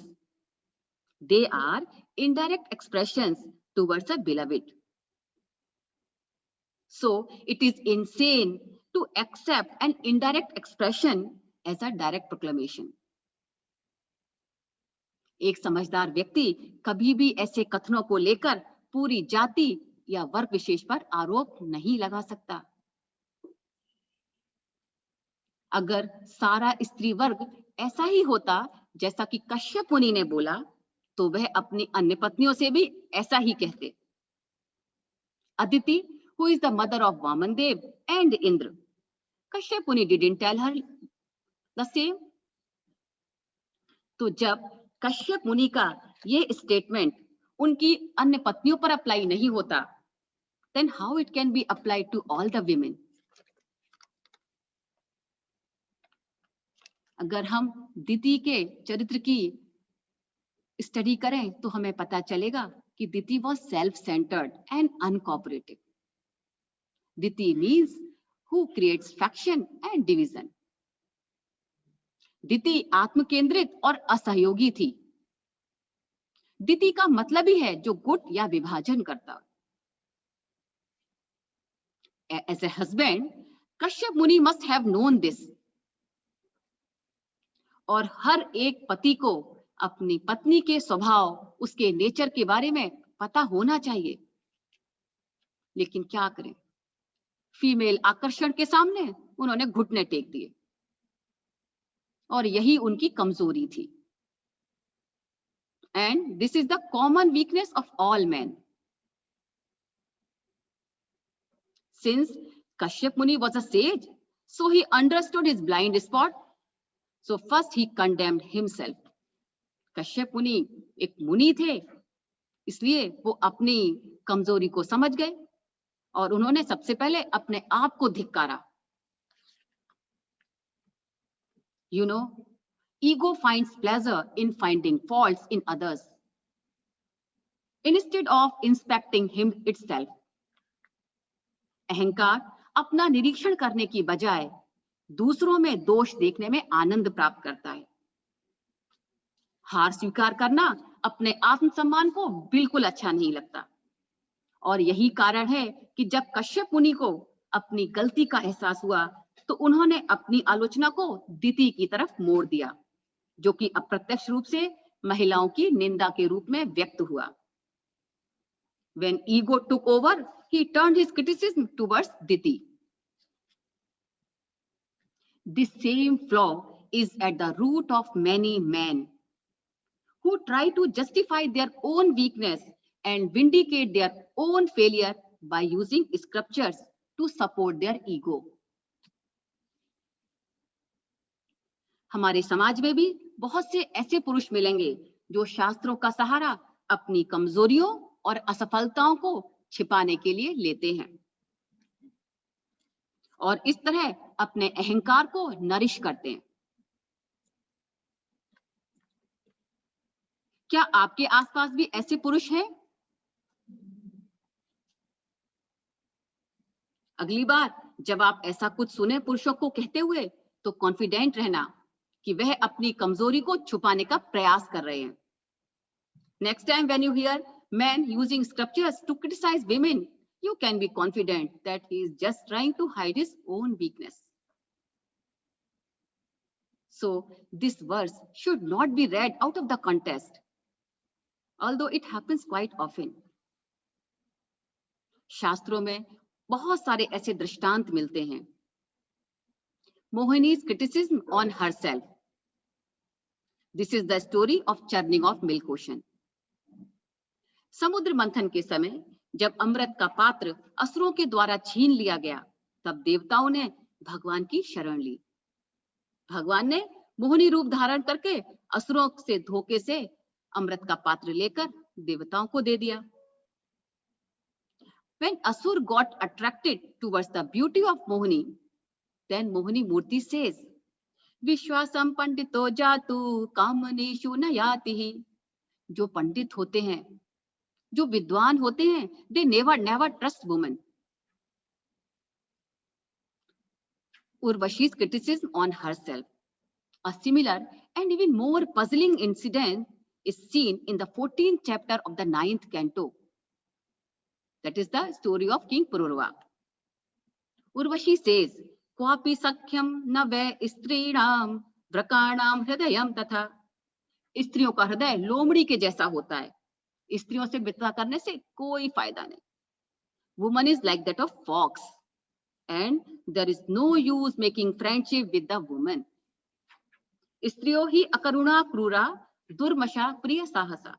They are indirect expressions towards a beloved. So, it is insane to accept an indirect expression as a direct proclamation. एक समझदार व्यक्ति कभी भी ऐसे कथनों को लेकर पूरी जाति या वर्ग विशेष पर आरोप नहीं लगा सकता। अगर सारा स्त्री वर्ग ऐसा ही होता जैसा कि कश्यप मुनि ने बोला, तो वह अपनी अन्य पत्नियों से भी ऐसा ही कहते। Aditi, who is the mother of Vamandev and Indra, Kashyap Muni didn't tell her the same. तो जब कश्यप मुनि का ये स्टेटमेंट उनकी अन्य पत्नियों पर अप्लाई नहीं होता, then how it can be applied to all the women? अगर हम दिति के चरित्र की स्टडी करें तो हमें पता चलेगा कि Diti was self centred and uncooperative. Diti means who creates faction and division. Diti आत्मकेंद्रित और असहयोगी थी। दिति का मतलब ही है जो गुट या विभाजन करता। एज ए हस्बैंड, कश्यप मुनि मस्ट हैव नोन दिस। और हर एक पति को अपनी पत्नी के स्वभाव, उसके नेचर के बारे में पता होना चाहिए। लेकिन क्या करें, फीमेल आकर्षण के सामने उन्होंने घुटने टेक दिए और यही उनकी कमजोरी थी। And this is the common weakness of all man. Since Kashyap Muni was a sage, so he understood his blind spot, so first he condemned himself. Kashyap Muni एक मुनि थे, इसलिए वो अपनी कमजोरी को समझ गए और उन्होंने सबसे पहले अपने आप को धिक्कारा। You know, ego finds pleasure in finding faults in others instead of inspecting him itself. अहंकार अपना निरीक्षण करने की बजाय दूसरों में दोष देखने में आनंद प्राप्त करता है। हार स्वीकार करना अपने आत्मसम्मान को बिल्कुल अच्छा नहीं लगता और यही कारण है कि जब कश्यप मुनि को अपनी गलती का एहसास हुआ तो उन्होंने अपनी आलोचना को दिति की तरफ मोड़ दिया, जो कि अप्रत्यक्ष रूप से महिलाओं की निंदा के रूप में व्यक्त हुआ। When ego took over, he turned his criticism towards Diti. This same flaw is at the root of many men who try to justify their own weakness and vindicate their own failure by using scriptures to support their ego. हमारे समाज में भी बहुत से ऐसे पुरुष मिलेंगे जो शास्त्रों का सहारा अपनी कमजोरियों और असफलताओं को छिपाने के लिए लेते हैं और इस तरह अपने अहंकार को नरिश करते हैं। क्या आपके आसपास भी ऐसे पुरुष हैं? अगली बार जब आप ऐसा कुछ सुने पुरुषों को कहते हुए, तो कॉन्फिडेंट रहना कि वह अपनी कमजोरी को छुपाने का प्रयास कर रहे हैं। Next time when you hear men using scriptures to criticize women, you can be confident that he is just trying to hide his own weakness. So this verse should not be read out of the context, although it happens quite often. शास्त्रों में बहुत सारे ऐसे दृष्टांत मिलते हैं। Mohini's criticism on herself. This is the story of churning of milk ocean. समुद्र मंथन के समय जब अमृत का पात्र असुरों के द्वारा छीन लिया गया, तब देवताओं ने भगवान की शरण ली। भगवान ने मोहिनी रूप धारण करके असुरों से धोखे से अमृत का पात्र लेकर देवताओं को दे दिया। When Asur got attracted towards the beauty of Mohini, then Mohini Murti says, विश्वासम पंडितो जातु कामनेषु न यातिहि। जो पंडित होते हैं, जो विद्वान होते हैं, they never trust women. Urvashi's criticism on herself. A similar and even more puzzling incident is seen in the 14th chapter of the 9th canto. That is the story of King Pururava. Urvashi says, क्वापि सख्यम न वै स्त्रीणाम व्रकाणाम हृदयम तथा। स्त्रियों का हृदय लोमड़ी के जैसा होता है, स्त्रियों से मित्रता करने से कोई फायदा नहीं। woman is like that of fox, and there is no use making friendship with the woman. स्त्रियों ही अकरुणा क्रूरा दुर्मशा प्रिय साहसा।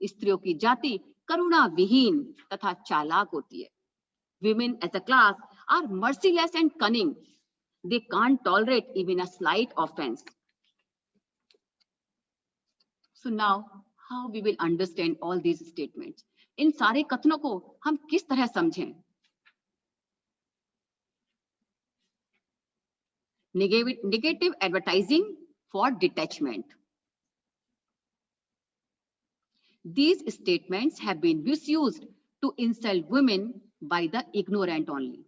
स्त्रियों की जाति करुणा विहीन तथा चालाक होती है। Women as a class are merciless and cunning. They can't tolerate even a slight offense. So now, how we will understand all these statements? इन सारे कथनों को हम किस तरह समझें? Negative advertising for detachment. These statements have been misused to insult women by the ignorant only.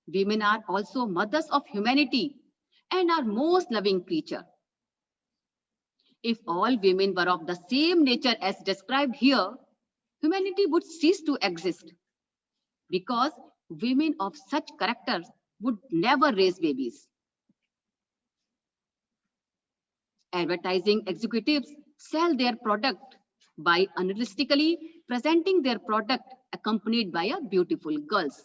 Women are also mothers of humanity and are most loving creature. If all women were of the same nature as described here, humanity would cease to exist, because women of such characters would never raise babies. Advertising executives sell their product by unrealistically presenting their product accompanied by a beautiful girls.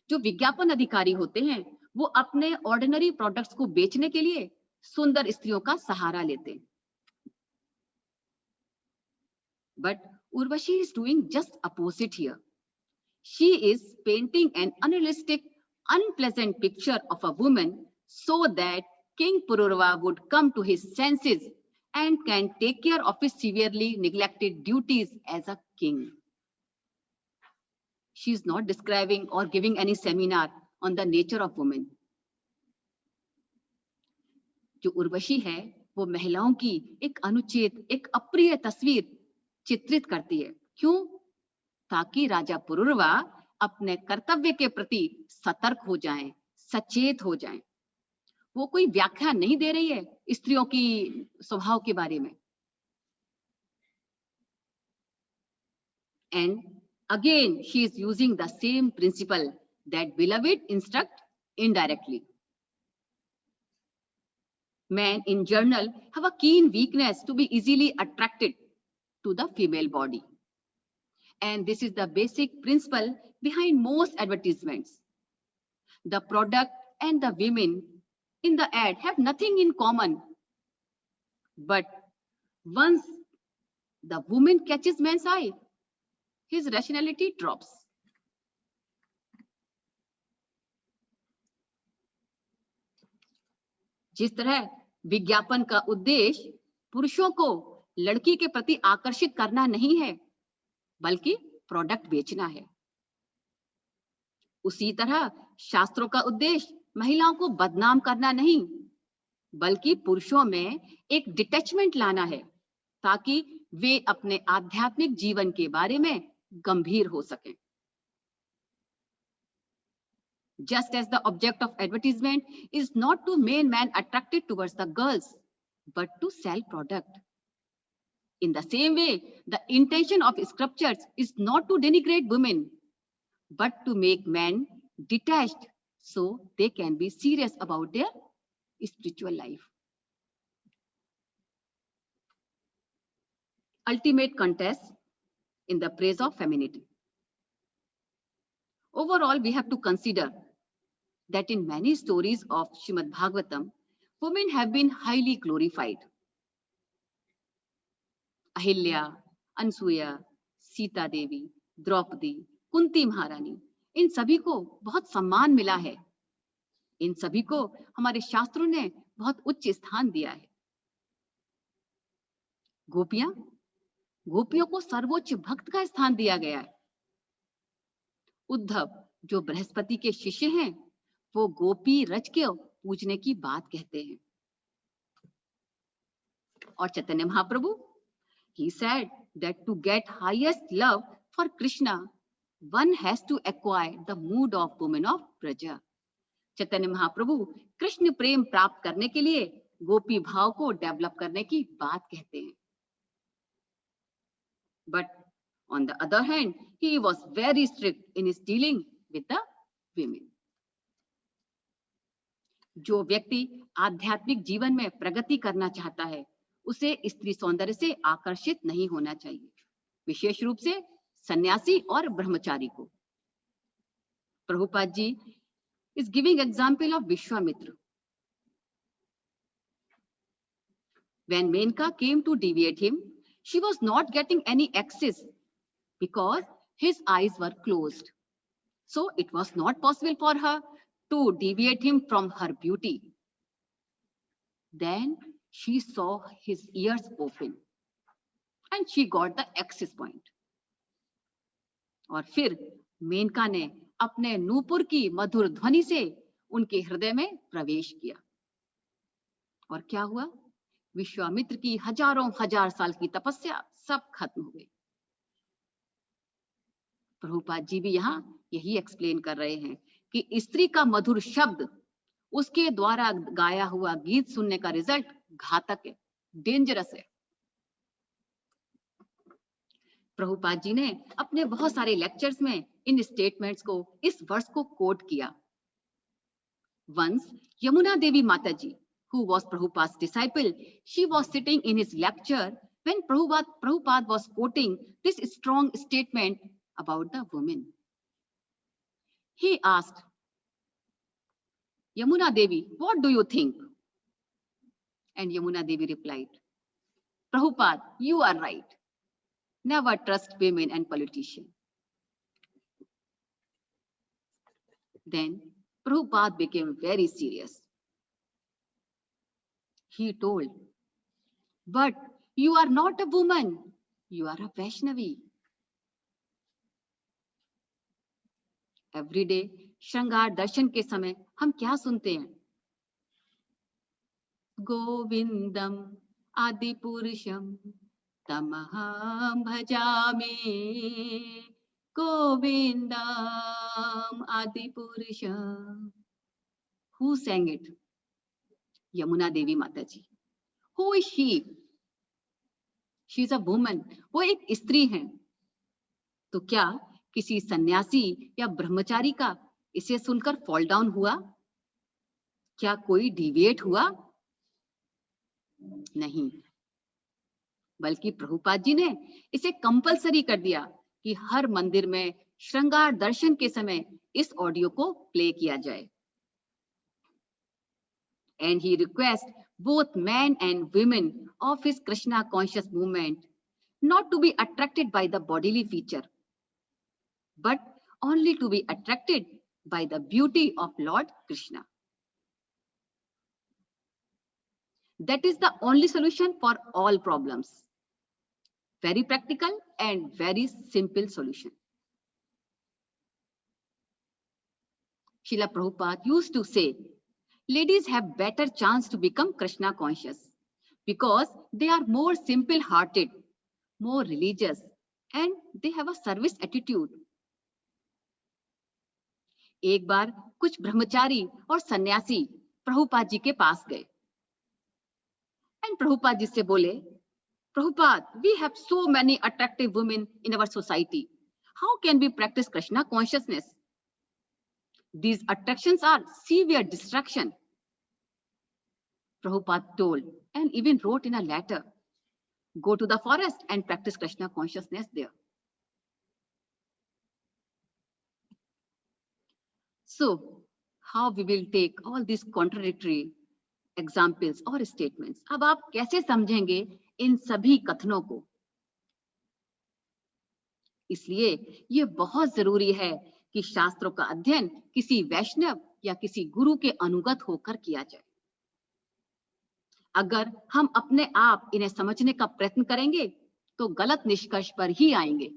जो विज्ञापन अधिकारी होते हैं वो अपने ordinary products को बेचने के लिए सुंदर स्त्रियों का सहारा लेते हैं. But Urvashi is doing just opposite here. She is painting an unrealistic, unpleasant picture of a woman so that King Pururava would come to his senses and can take care of his severely neglected duties as a king. She is not describing or giving any seminar on the nature of women. जो उर्वशी है वो महिलाओं की एक अनुचित, एक अप्रिय तस्वीर चित्रित करती है. क्यों? ताकि राजा पुरुरवा अपने कर्तव्य के प्रति सतर्क हो जाएं, सचेत हो जाएं. वो कोई व्याख्या नहीं दे रही है स्त्रियों की स्वभाव के बारे में. And again, she is using the same principle that beloved instruct indirectly. Men in general have a keen weakness to be easily attracted to the female body. And this is the basic principle behind most advertisements. The product and the women in the ad have nothing in common. But once the woman catches man's eye, his rationality drops. जिस तरह विज्ञापन का उद्देश्य पुरुषों को लड़की के प्रति आकर्षित करना नहीं है, बल्कि प्रोडक्ट बेचना है, उसी तरह शास्त्रों का उद्देश्य महिलाओं को बदनाम करना नहीं, बल्कि पुरुषों में एक डिटैचमेंट लाना है, ताकि वे अपने आध्यात्मिक जीवन के बारे में गंभीर हो सकें. Just as the object of advertisement is not to make men attracted towards the girls, but to sell product. In the same way, the intention of scriptures is not to denigrate women, but to make men detached so they can be serious about their spiritual life. Ultimate contest in the praise of femininity. Overall, we have to consider that in many stories of Srimad Bhagavatam, women have been highly glorified. Ahilya, Ansuya, Sita Devi, Draupadi, Kunti Maharani, इन सभी को बहुत सम्मान मिला है. इन सभी को हमारे शास्त्रों ने बहुत उच्च स्थान दिया है. गोपियां, गोपियों को सर्वोच्च भक्त का स्थान दिया गया है. उद्धव जो बृहस्पति के शिष्य हैं, वो गोपी रच के पूजने की बात कहते हैं. और Chaitanya Mahaprabhu, he said that to get highest love for Krishna, one has to acquire the mood of women of Braja. Chaitanya Mahaprabhu Krishna प्रेम प्राप्त करने के लिए गोपी भाव को डेवलप करने की बात कहते हैं. But on the other hand, he was very strict in his dealing with the women. जो व्यक्ति आध्यात्मिक जीवन में प्रगति करना चाहता है, उसे स्त्री सौंदर्य से आकर्षित नहीं होना चाहिए, विशेष रूप से सन्यासी और ब्रह्मचारी को। Prabhupada ji is giving example of Vishwamitra. When Menka came to deviate him, she was not getting any access because his eyes were closed. So it was not possible for her to deviate him from her beauty. Then she saw his ears open and she got the access point. और फिर मेनका ने अपने नूपुर की मधुर ध्वनि से उनके हृदय में प्रवेश किया। और क्या हुआ? विश्वामित्र की हजारों हजार साल की तपस्या सब खत्म हो गई। प्रभुपाद जी भी यहाँ यही एक्सप्लेन कर रहे हैं कि स्त्री का मधुर शब्द, उसके द्वारा गाया हुआ गीत सुनने का रिजल्ट घातक है, डेंजरस है। प्रभुपाद जी ने अपने बहुत सारे लेक्चर्स में इन स्टेटमेंट्स को, इस वर्स को कोट किया। Once Yamuna Devi Mataji, who was Prabhupada's disciple, she was sitting in his lecture when Prabhupada was quoting this strong statement about the woman. He asked, Yamuna Devi, what do you think? And Yamuna Devi replied, Prabhupada, you are right. Never trust women and politicians. Then Prabhupada became very serious. He told, but you are not a woman, you are a Vaishnavi. Every day, श्रृंगार दर्शन के समय हम क्या सुनते हैं? गोविंदम आदि पुरुषम तमहं भजामि, गोविंदम आदि पुरुषम. Who sang it? Yamuna Devi Mataji. Who is she? She is a woman. वो एक स्त्री है. तो क्या किसी सन्यासी या ब्रह्मचारी का इसे सुनकर फॉल डाउन हुआ? क्या कोई डिविएट हुआ? नहीं, बल्कि प्रभुपाद जी ने इसे कंपलसरी कर दिया कि हर मंदिर में श्रृंगार दर्शन के समय इस ऑडियो को प्ले किया जाए. And he requests both men and women of his Krishna conscious movement not to be attracted by the bodily feature, but only to be attracted by the beauty of Lord Krishna. That is the only solution for all problems. Very practical and very simple solution. Srila Prabhupada used to say, ladies have better chance to become Krishna conscious because they are more simple hearted, more religious, and they have a service attitude. एक बार कुछ ब्रह्मचारी और सन्यासी प्रभुपाद जी के पास गए and Prabhupada ji से बोले, Prabhupada, we have so many attractive women in our society. How can we practice Krishna consciousness? These attractions are severe distraction. Prabhupada told and even wrote in a letter, go to the forest and practice Krishna consciousness there. So, how we will take all these contradictory examples or statements? अब आप कैसे समझेंगे इन सभी कथनों को? इसलिए ये बहुत जरूरी है कि शास्त्रों का अध्ययन किसी वैष्णव या किसी गुरु के अनुगत होकर किया जाए. अगर हम अपने आप इन्हें समझने का प्रयत्न करेंगे तो गलत निष्कर्ष पर ही आएंगे.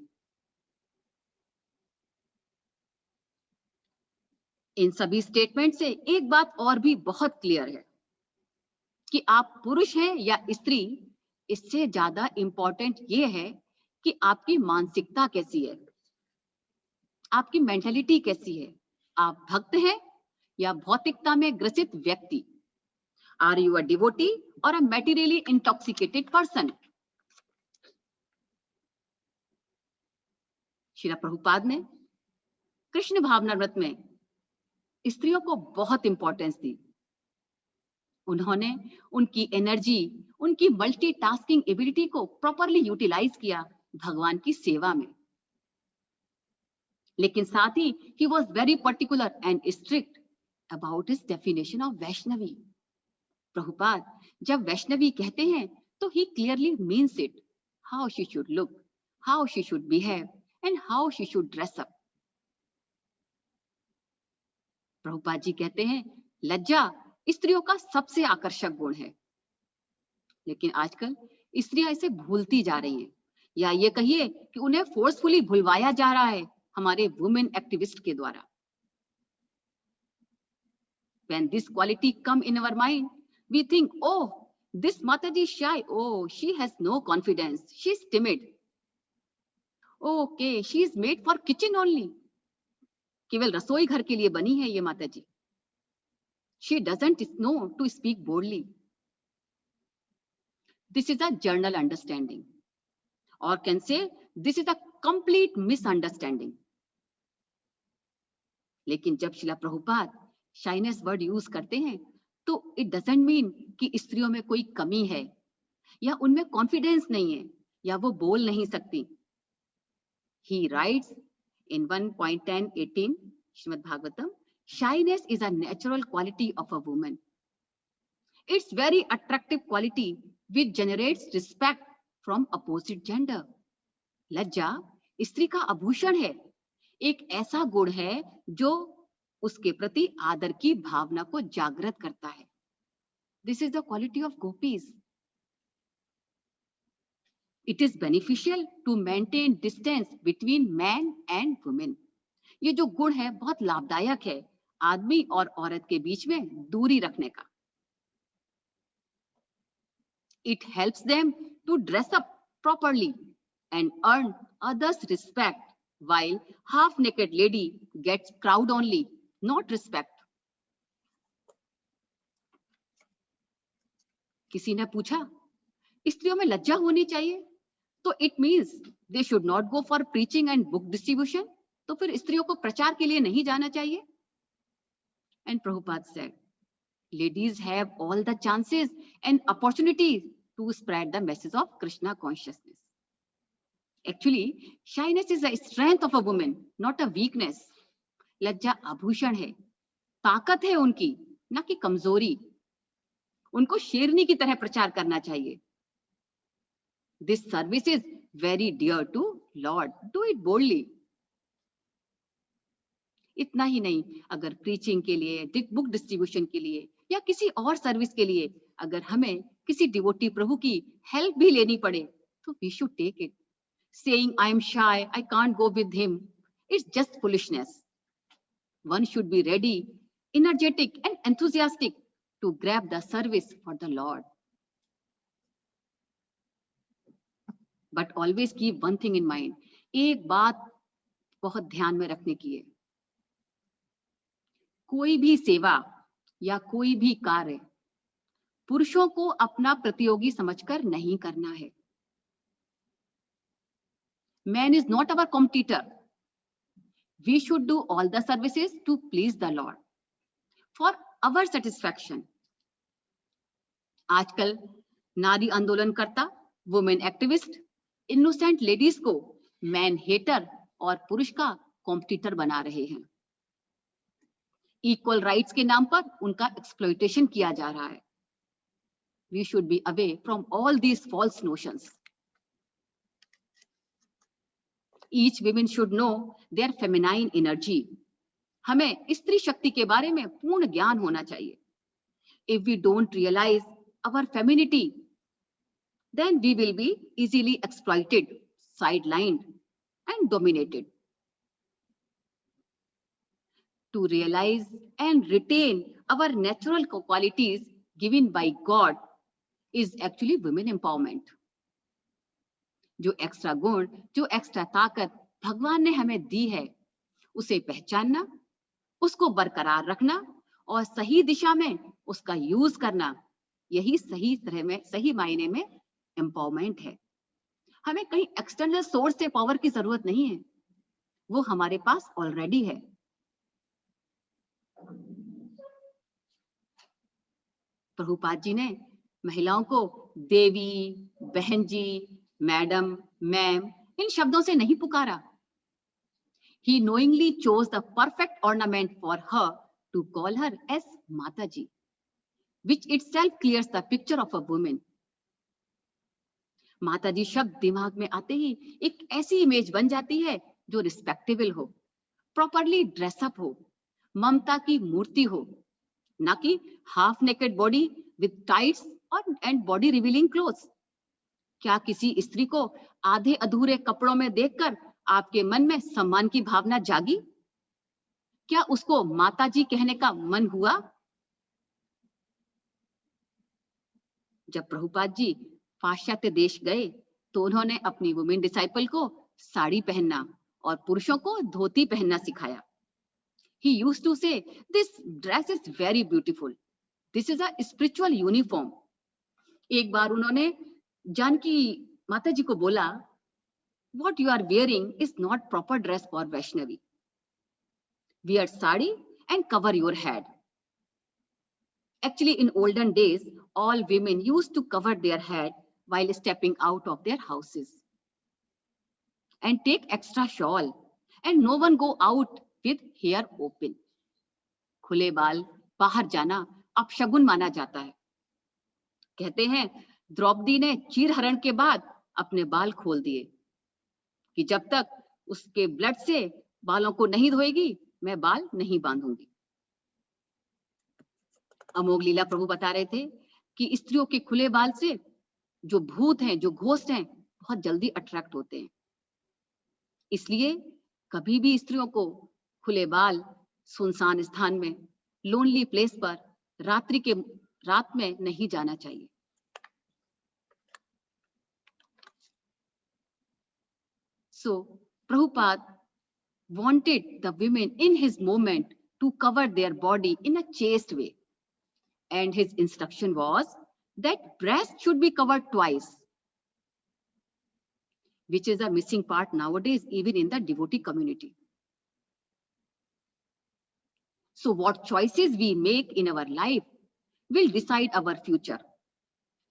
इन सभी स्टेटमेंट से एक बात और भी बहुत क्लियर है कि आप पुरुष हैं या स्त्री, इससे ज्यादा इंपॉर्टेंट ये है कि आपकी मानसिकता कैसी है, आपकी मेंटालिटी कैसी है. आप भक्त हैं या भौतिकता में ग्रसित व्यक्ति? आर यू अ डिवोटी और अ मैटेरियली इंटॉक्सिकेटेड पर्सन? श्रील प्रभुपाद ने कृष्ण भावना व्रत में स्त्रियों को बहुत इंपॉर्टेंस दी. उन्होंने उनकी एनर्जी, उनकी मल्टीटास्किंग एबिलिटी को प्रॉपरली यूटिलाइज किया भगवान की सेवा में. लेकिन साथ ही he was very particular and strict about his definition of Vaishnavi. Prabhupada जब वैष्णवी कहते हैं तो he clearly means it, how she should look, how she should behave and how she should dress up. Prabhupada ji कहते हैं लज्जा स्त्रियों का सबसे आकर्षक गुण है, लेकिन आजकल स्त्रियां इसे भूलती जा रही हैं, या ये कहिए कि उन्हें फोर्सफुली भुलवाया जा रहा है हमारे वुमेन एक्टिविस्ट के द्वारा. When this quality come in our mind, we think, oh, this Mataji is shy. Oh, she has no confidence. She is timid. Okay, she is made for kitchen only. केवल रसोई घर के लिए बनी है ये माताजी. She doesn't know to speak boldly. This is a general understanding, or can say this is a complete misunderstanding. लेकिन जब शिला प्रभुपाद शाइनेस वर्ड यूज करते हैं तो इट डजंट मीन कि स्त्रियों में कोई कमी है या उनमें कॉन्फिडेंस नहीं है या वो बोल नहीं सकती. ही rights in 1.10.18 Shrimad Bhagavatam, shyness is a natural quality of a woman. It's very attractive quality which generates respect from opposite gender. लज्जा स्त्री का आभूषण है, एक ऐसा गुण है जो उसके प्रति आदर की भावना को जागृत करता है. This is the quality of gopis. It is beneficial to maintain distance between man and women. ये जो गुण है बहुत लाभदायक है आदमी और औरत के बीच में दूरी रखने का. It helps them to dress up properly and earn others' respect, while half-naked lady gets crowd only, not respect. किसी ने पूछा स्त्रियों में लज्जा होनी चाहिए तो it means they should not go for preaching and book distribution. तो फिर स्त्रियों को प्रचार के लिए नहीं जाना चाहिए. And Prabhupada said ladies have all the chances and opportunities to spread the message of Krishna consciousness. Actually, shyness is a strength of a woman, not a weakness. लज्जा आभूषण है, ताकत है उनकी, ना कि कमजोरी. उनको शेरनी की तरह प्रचार करना चाहिए. This service is very dear to Lord. Do it boldly. इतना ही नहीं, अगर प्रीचिंग के लिए, बुक डिस्ट्रीब्यूशन के लिए या किसी और सर्विस के लिए अगर हमें किसी डिवोटी प्रभु की हेल्प भी लेनी पड़े तो we should take it. Saying I am shy, I can't go with him, it's just foolishness. One should be ready, energetic and enthusiastic to grab the service for the Lord. But always keep one thing in mind. एक बात बहुत ध्यान में रखने की है. कोई भी सेवा या कोई भी कार्य पुरुषों को अपना प्रतियोगी समझकर नहीं करना है. Man is not our competitor. We should do all the services to please the Lord for our satisfaction. आजकल नारी आंदोलनकर्ता, वुमेन एक्टिविस्ट, इनोसेंट लेडीज को मैन हेटर और पुरुष का कॉम्पिटिटर बना रहे हैं. इक्वल राइट्स के नाम पर उनका एक्सप्लॉइटेशन किया जा रहा है. We should be away from all these false notions. Each woman should know their feminine energy. हमें स्त्री शक्ति के बारे में पूर्ण ज्ञान होना चाहिए. If we don't realize our femininity, then we will be easily exploited, sidelined, and dominated. To realize and retain our natural qualities given by God is actually women empowerment. जो एक्स्ट्रा गुण, जो एक्स्ट्रा ताकत भगवान ने हमें दी है, उसे पहचानना, उसको बरकरार रखना और सही दिशा में उसका यूज करना, यही सही तरह में, सही मायने में एम्पावरमेंट है. हमें कहीं एक्सटर्नल सोर्स से पावर की जरूरत नहीं है, वो हमारे पास ऑलरेडी है. प्रभुपाद जी ने महिलाओं को देवी, बहन जी, मैडम, मैम इन शब्दों से नहीं पुकारा. He knowingly chose the perfect ornament for her to call her as Mataji, which itself clears the picture of a woman. माताजी शब्द दिमाग में आते ही एक ऐसी इमेज बन जाती है जो रिस्पेक्टेबल हो, प्रॉपरली ड्रेसअप हो, ममता की मूर्ति हो, ना कि half naked body with tights और एंड बॉडी रिवीलिंग क्लोथ्स। क्या किसी स्त्री को आधे अधूरे कपड़ों में देखकर आपके मन में सम्मान की भावना जागी? क्या उसको माताजी कहने का मन हुआ? जब प्रभुपाद जी पाश्चात्य देश गए तो उन्होंने अपनी वुमेन डिसाइपल को साड़ी पहनना और पुरुषों को धोती पहनना सिखाया। He used to say, "This dress is very beautiful. This is a spiritual uniform." एक बार उन्होंने जानकी माता जी को बोला, "What you are wearing is not proper dress for Vaishnavi. Wear sari and cover your head." Actually, in olden days, all women used to cover their head while stepping out of their houses and take extra shawl, and no one go out with hair open. खुले बाल बाहर जाना अपशगुन माना जाता है। कहते हैं द्रौपदी ने चीरहरण के बाद अपने बाल खोल दिए कि जब तक उसके ब्लड से बालों को नहीं धोएगी मैं बाल नहीं बांधूंगी। अमोघ लीला प्रभु बता रहे थे कि स्त्रियों के खुले बाल से जो भूत हैं, जो घोस्ट हैं, बहुत जल्दी अट्रैक्ट होते हैं। इसलिए कभी भी स्त्रियों को खुले बाल सुनसान स्थान में, लोनली प्लेस पर रात में नहीं जाना चाहिए। So Prabhupada wanted the women in his movement to cover their body in a chaste way, and his instruction was that breast should be covered twice, which is a missing part nowadays even in the devotee community. So what choices we make in our life will decide our future,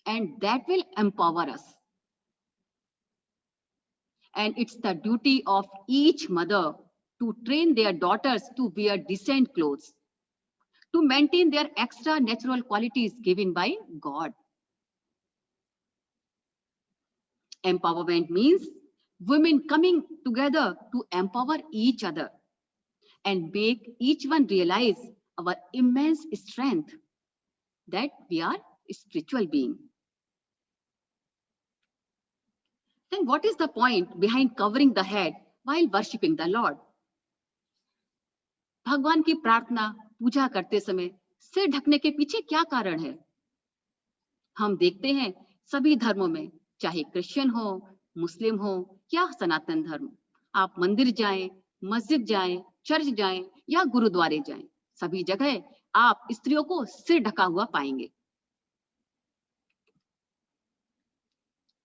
and that will empower us. And it's the duty of each mother to train their daughters to wear decent clothes, to maintain their extra natural qualities given by God. Empowerment means women coming together to empower each other and make each one realize our immense strength, that we are a spiritual being. Then what is the point behind covering the head while worshipping the Lord? भगवान की प्रार्थना पूजा करते समय सिर ढकने के पीछे क्या कारण है? हम देखते हैं सभी धर्मों में, चाहे क्रिश्चियन हो, मुस्लिम हो या सनातन धर्म, आप मंदिर जाएं, मस्जिद जाएं, चर्च जाएं या गुरुद्वारे जाएं, सभी जगह आप स्त्रियों को सिर ढका हुआ पाएंगे।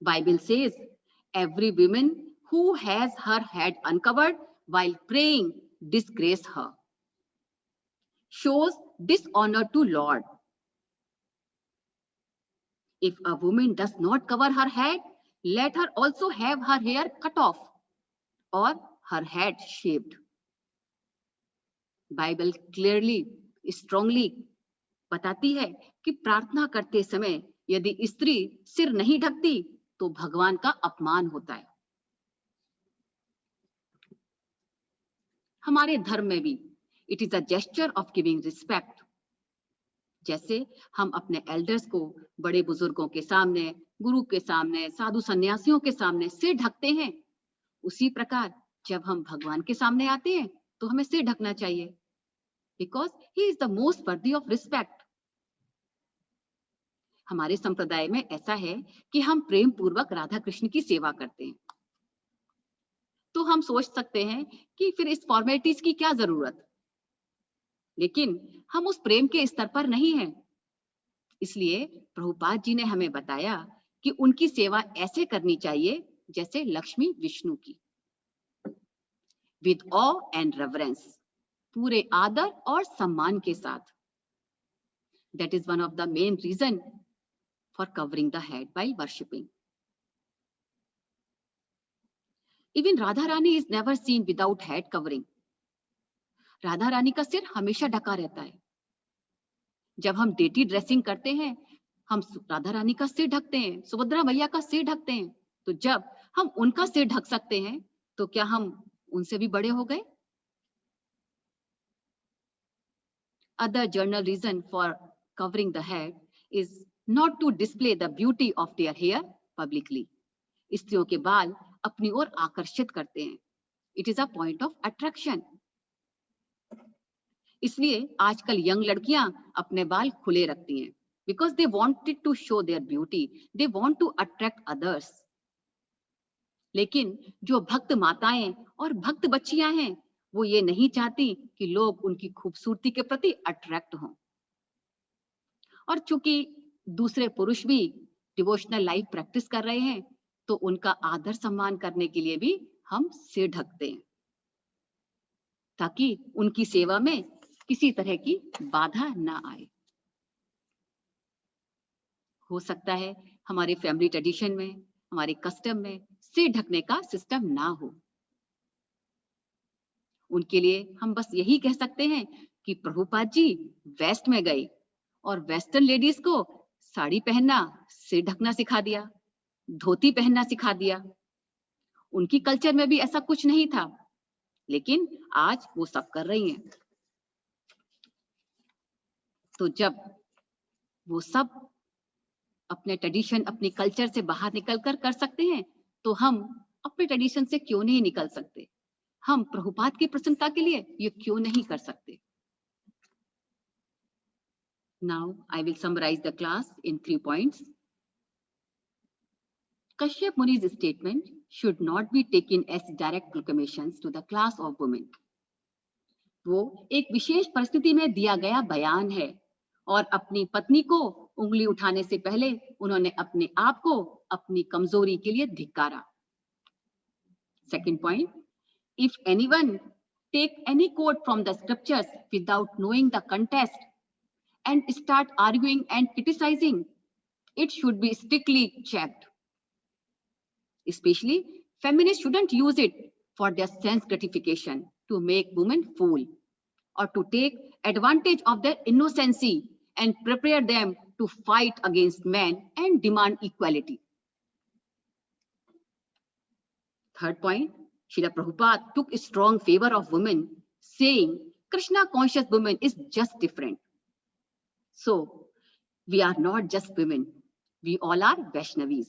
Bible says, every woman who has her head uncovered while praying disgrace her, shows dishonor to Lord. If a woman does not cover her head, let her also have her hair cut off or her head shaved. Bible clearly, strongly बताती है कि प्रार्थना करते समय यदि स्त्री सिर नहीं ढकती तो भगवान का अपमान होता है। हमारे धर्म में भी it is a gesture of giving respect. जैसे हम अपने एल्डर्स को बड़े बुजुर्गों के सामने, गुरु के सामने, साधु सन्यासियों के सामने सिर ढकते हैं, उसी प्रकार जब हम भगवान के सामने आते हैं तो हमें सिर ढकना चाहिए, because he is the most worthy of respect. हमारे संप्रदाय में ऐसा है कि हम प्रेम पूर्वक राधा कृष्ण की सेवा करते हैं, तो हम सोच सकते हैं कि फिर इस फॉर्मेलिटीज की क्या जरूरत, लेकिन हम उस प्रेम के स्तर पर नहीं हैं। इसलिए प्रभुपाद जी ने हमें बताया कि उनकी सेवा ऐसे करनी चाहिए जैसे लक्ष्मी विष्णु की, विद ऑ एंड रेवरेंस, पूरे आदर और सम्मान के साथ। That is one of the main reason for covering the head while worshipping. Even Radha Rani is never seen without head covering. Radha Rani का सिर हमेशा ढका रहता है. जब हम डेटी ड्रेसिंग करते हैं, हम राधा रानी का सिर ढकते हैं, सुभद्रा मैया का सिर ढकते हैं. तो जब हम उनका सिर ढक सकते हैं, तो क्या हम उनसे भी बड़े हो गए? Other general reason for covering the head is not to display the beauty of their hair publicly. स्त्रियों के बाल अपनी ओर आकर्षित करते हैं. It is a point of attraction. इसलिए आजकल यंग लड़कियां अपने बाल खुले रखती हैं. Because they wanted to show their beauty. They want to attract others. लेकिन जो भक्त माताएं और भक्त बच्चियां हैं, वो ये नहीं चाहती कि लोग उनकी खूबसूरती के प्रति अट्रैक्ट हों. और चूंकि दूसरे पुरुष भी डिवोशनल लाइफ प्रैक्टिस कर रहे हैं, तो उनका आदर सम्मान करने के लिए भी हम सिर ढकते हैं, ताकि उनकी सेवा में किसी तरह की बाधा ना आए. हो सकता है हमारे फैमिली ट्रेडिशन में, हमारे कस्टम में सिर ढकने का सिस्टम ना हो. उनके लिए हम बस यही कह सकते हैं कि प्रभुपाद जी वेस्ट में गए और वेस्टर्न लेडीज को साड़ी पहनना, सिर ढकना सिखा दिया, धोती पहनना सिखा दिया. उनकी कल्चर में भी ऐसा कुछ नहीं था, लेकिन आज वो सब कर रही हैं. तो जब वो सब अपने ट्रेडिशन, अपनी कल्चर से बाहर निकलकर कर सकते हैं, तो हम अपने ट्रेडिशन से क्यों नहीं निकल सकते? हम प्रभुपाद की प्रसन्नता के लिए ये क्यों नहीं कर सकते? Now I will summarize the class in 3 points. Kashyap Muni's statement should not be taken as direct proclamations to the class of women. वो एक विशेष परिस्थिति में दिया गया बयान है और अपनी पत्नी को उंगली उठाने से पहले उन्होंने अपने आप को अपनी कमजोरी के लिए धिक्कारा. Second point, if anyone take any quote from the scriptures without knowing the context and start arguing and criticizing, it should be strictly checked. Especially, feminists shouldn't use it for their sense gratification to make women fool or to take advantage of their innocency and prepare them to fight against men and demand equality. Third point, Srila Prabhupada took a strong favor of women, saying Krishna conscious women is just different. So, we are not just women, we all are Vaishnavis.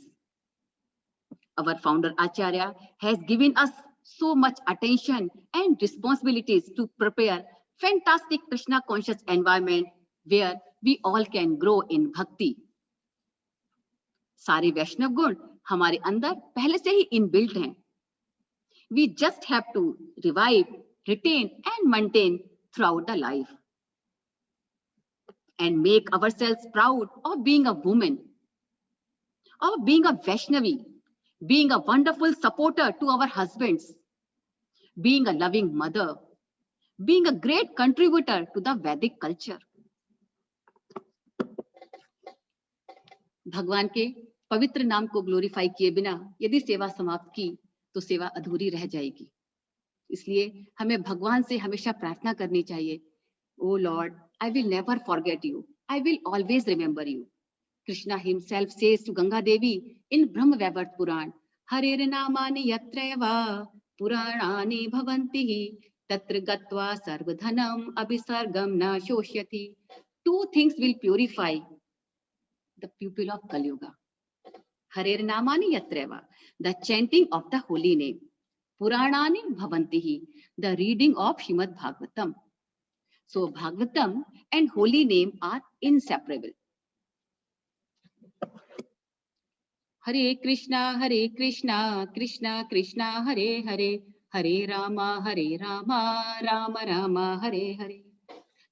Our founder Acharya has given us so much attention and responsibilities to prepare fantastic Krishna conscious environment where we all can grow in bhakti. सारे वैष्णव गुण हमारे अंदर पहले से ही inbuilt हैं. We just have to revive, retain and maintain throughout the life and make ourselves proud of being a woman, of being a Vaishnavi, being a wonderful supporter to our husbands, being a loving mother, being a great contributor to the Vedic culture. भगवान के पवित्र नाम को glorify किए बिना यदि सेवा समाप्त की तो सेवा अधूरी रह जाएगी. इसलिए हमें भगवान से हमेशा प्रार्थना करनी चाहिए. ओ Lord, I will never forget you. I will always remember you. Krishna himself says to Ganga Devi in Brahma Vaivarta Puran, Harer namani yatreva puranani bhavanti tatra gatva sarvadhanam abhisargam na shoshyati. 2 things will purify the pupil of Kali Yuga. Harer namani yatreva, the chanting of the holy name. Puranani bhavanti, the reading of Shrimad Bhagavatam. So Bhagavatam and holy name are inseparable. Hare Krishna, Krishna Krishna, Hare Hare, Hare Rama, Rama Rama, Hare Hare.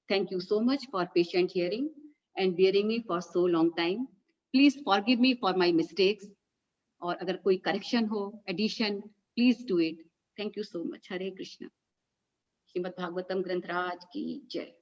Thank you so much for patient hearing and bearing me for so long time. Please forgive me for my mistakes. और अगर कोई correction हो, addition, please do it. Thank you so much. Hare Krishna. Shrimad Bhagavatam ग्रंथराज की जय.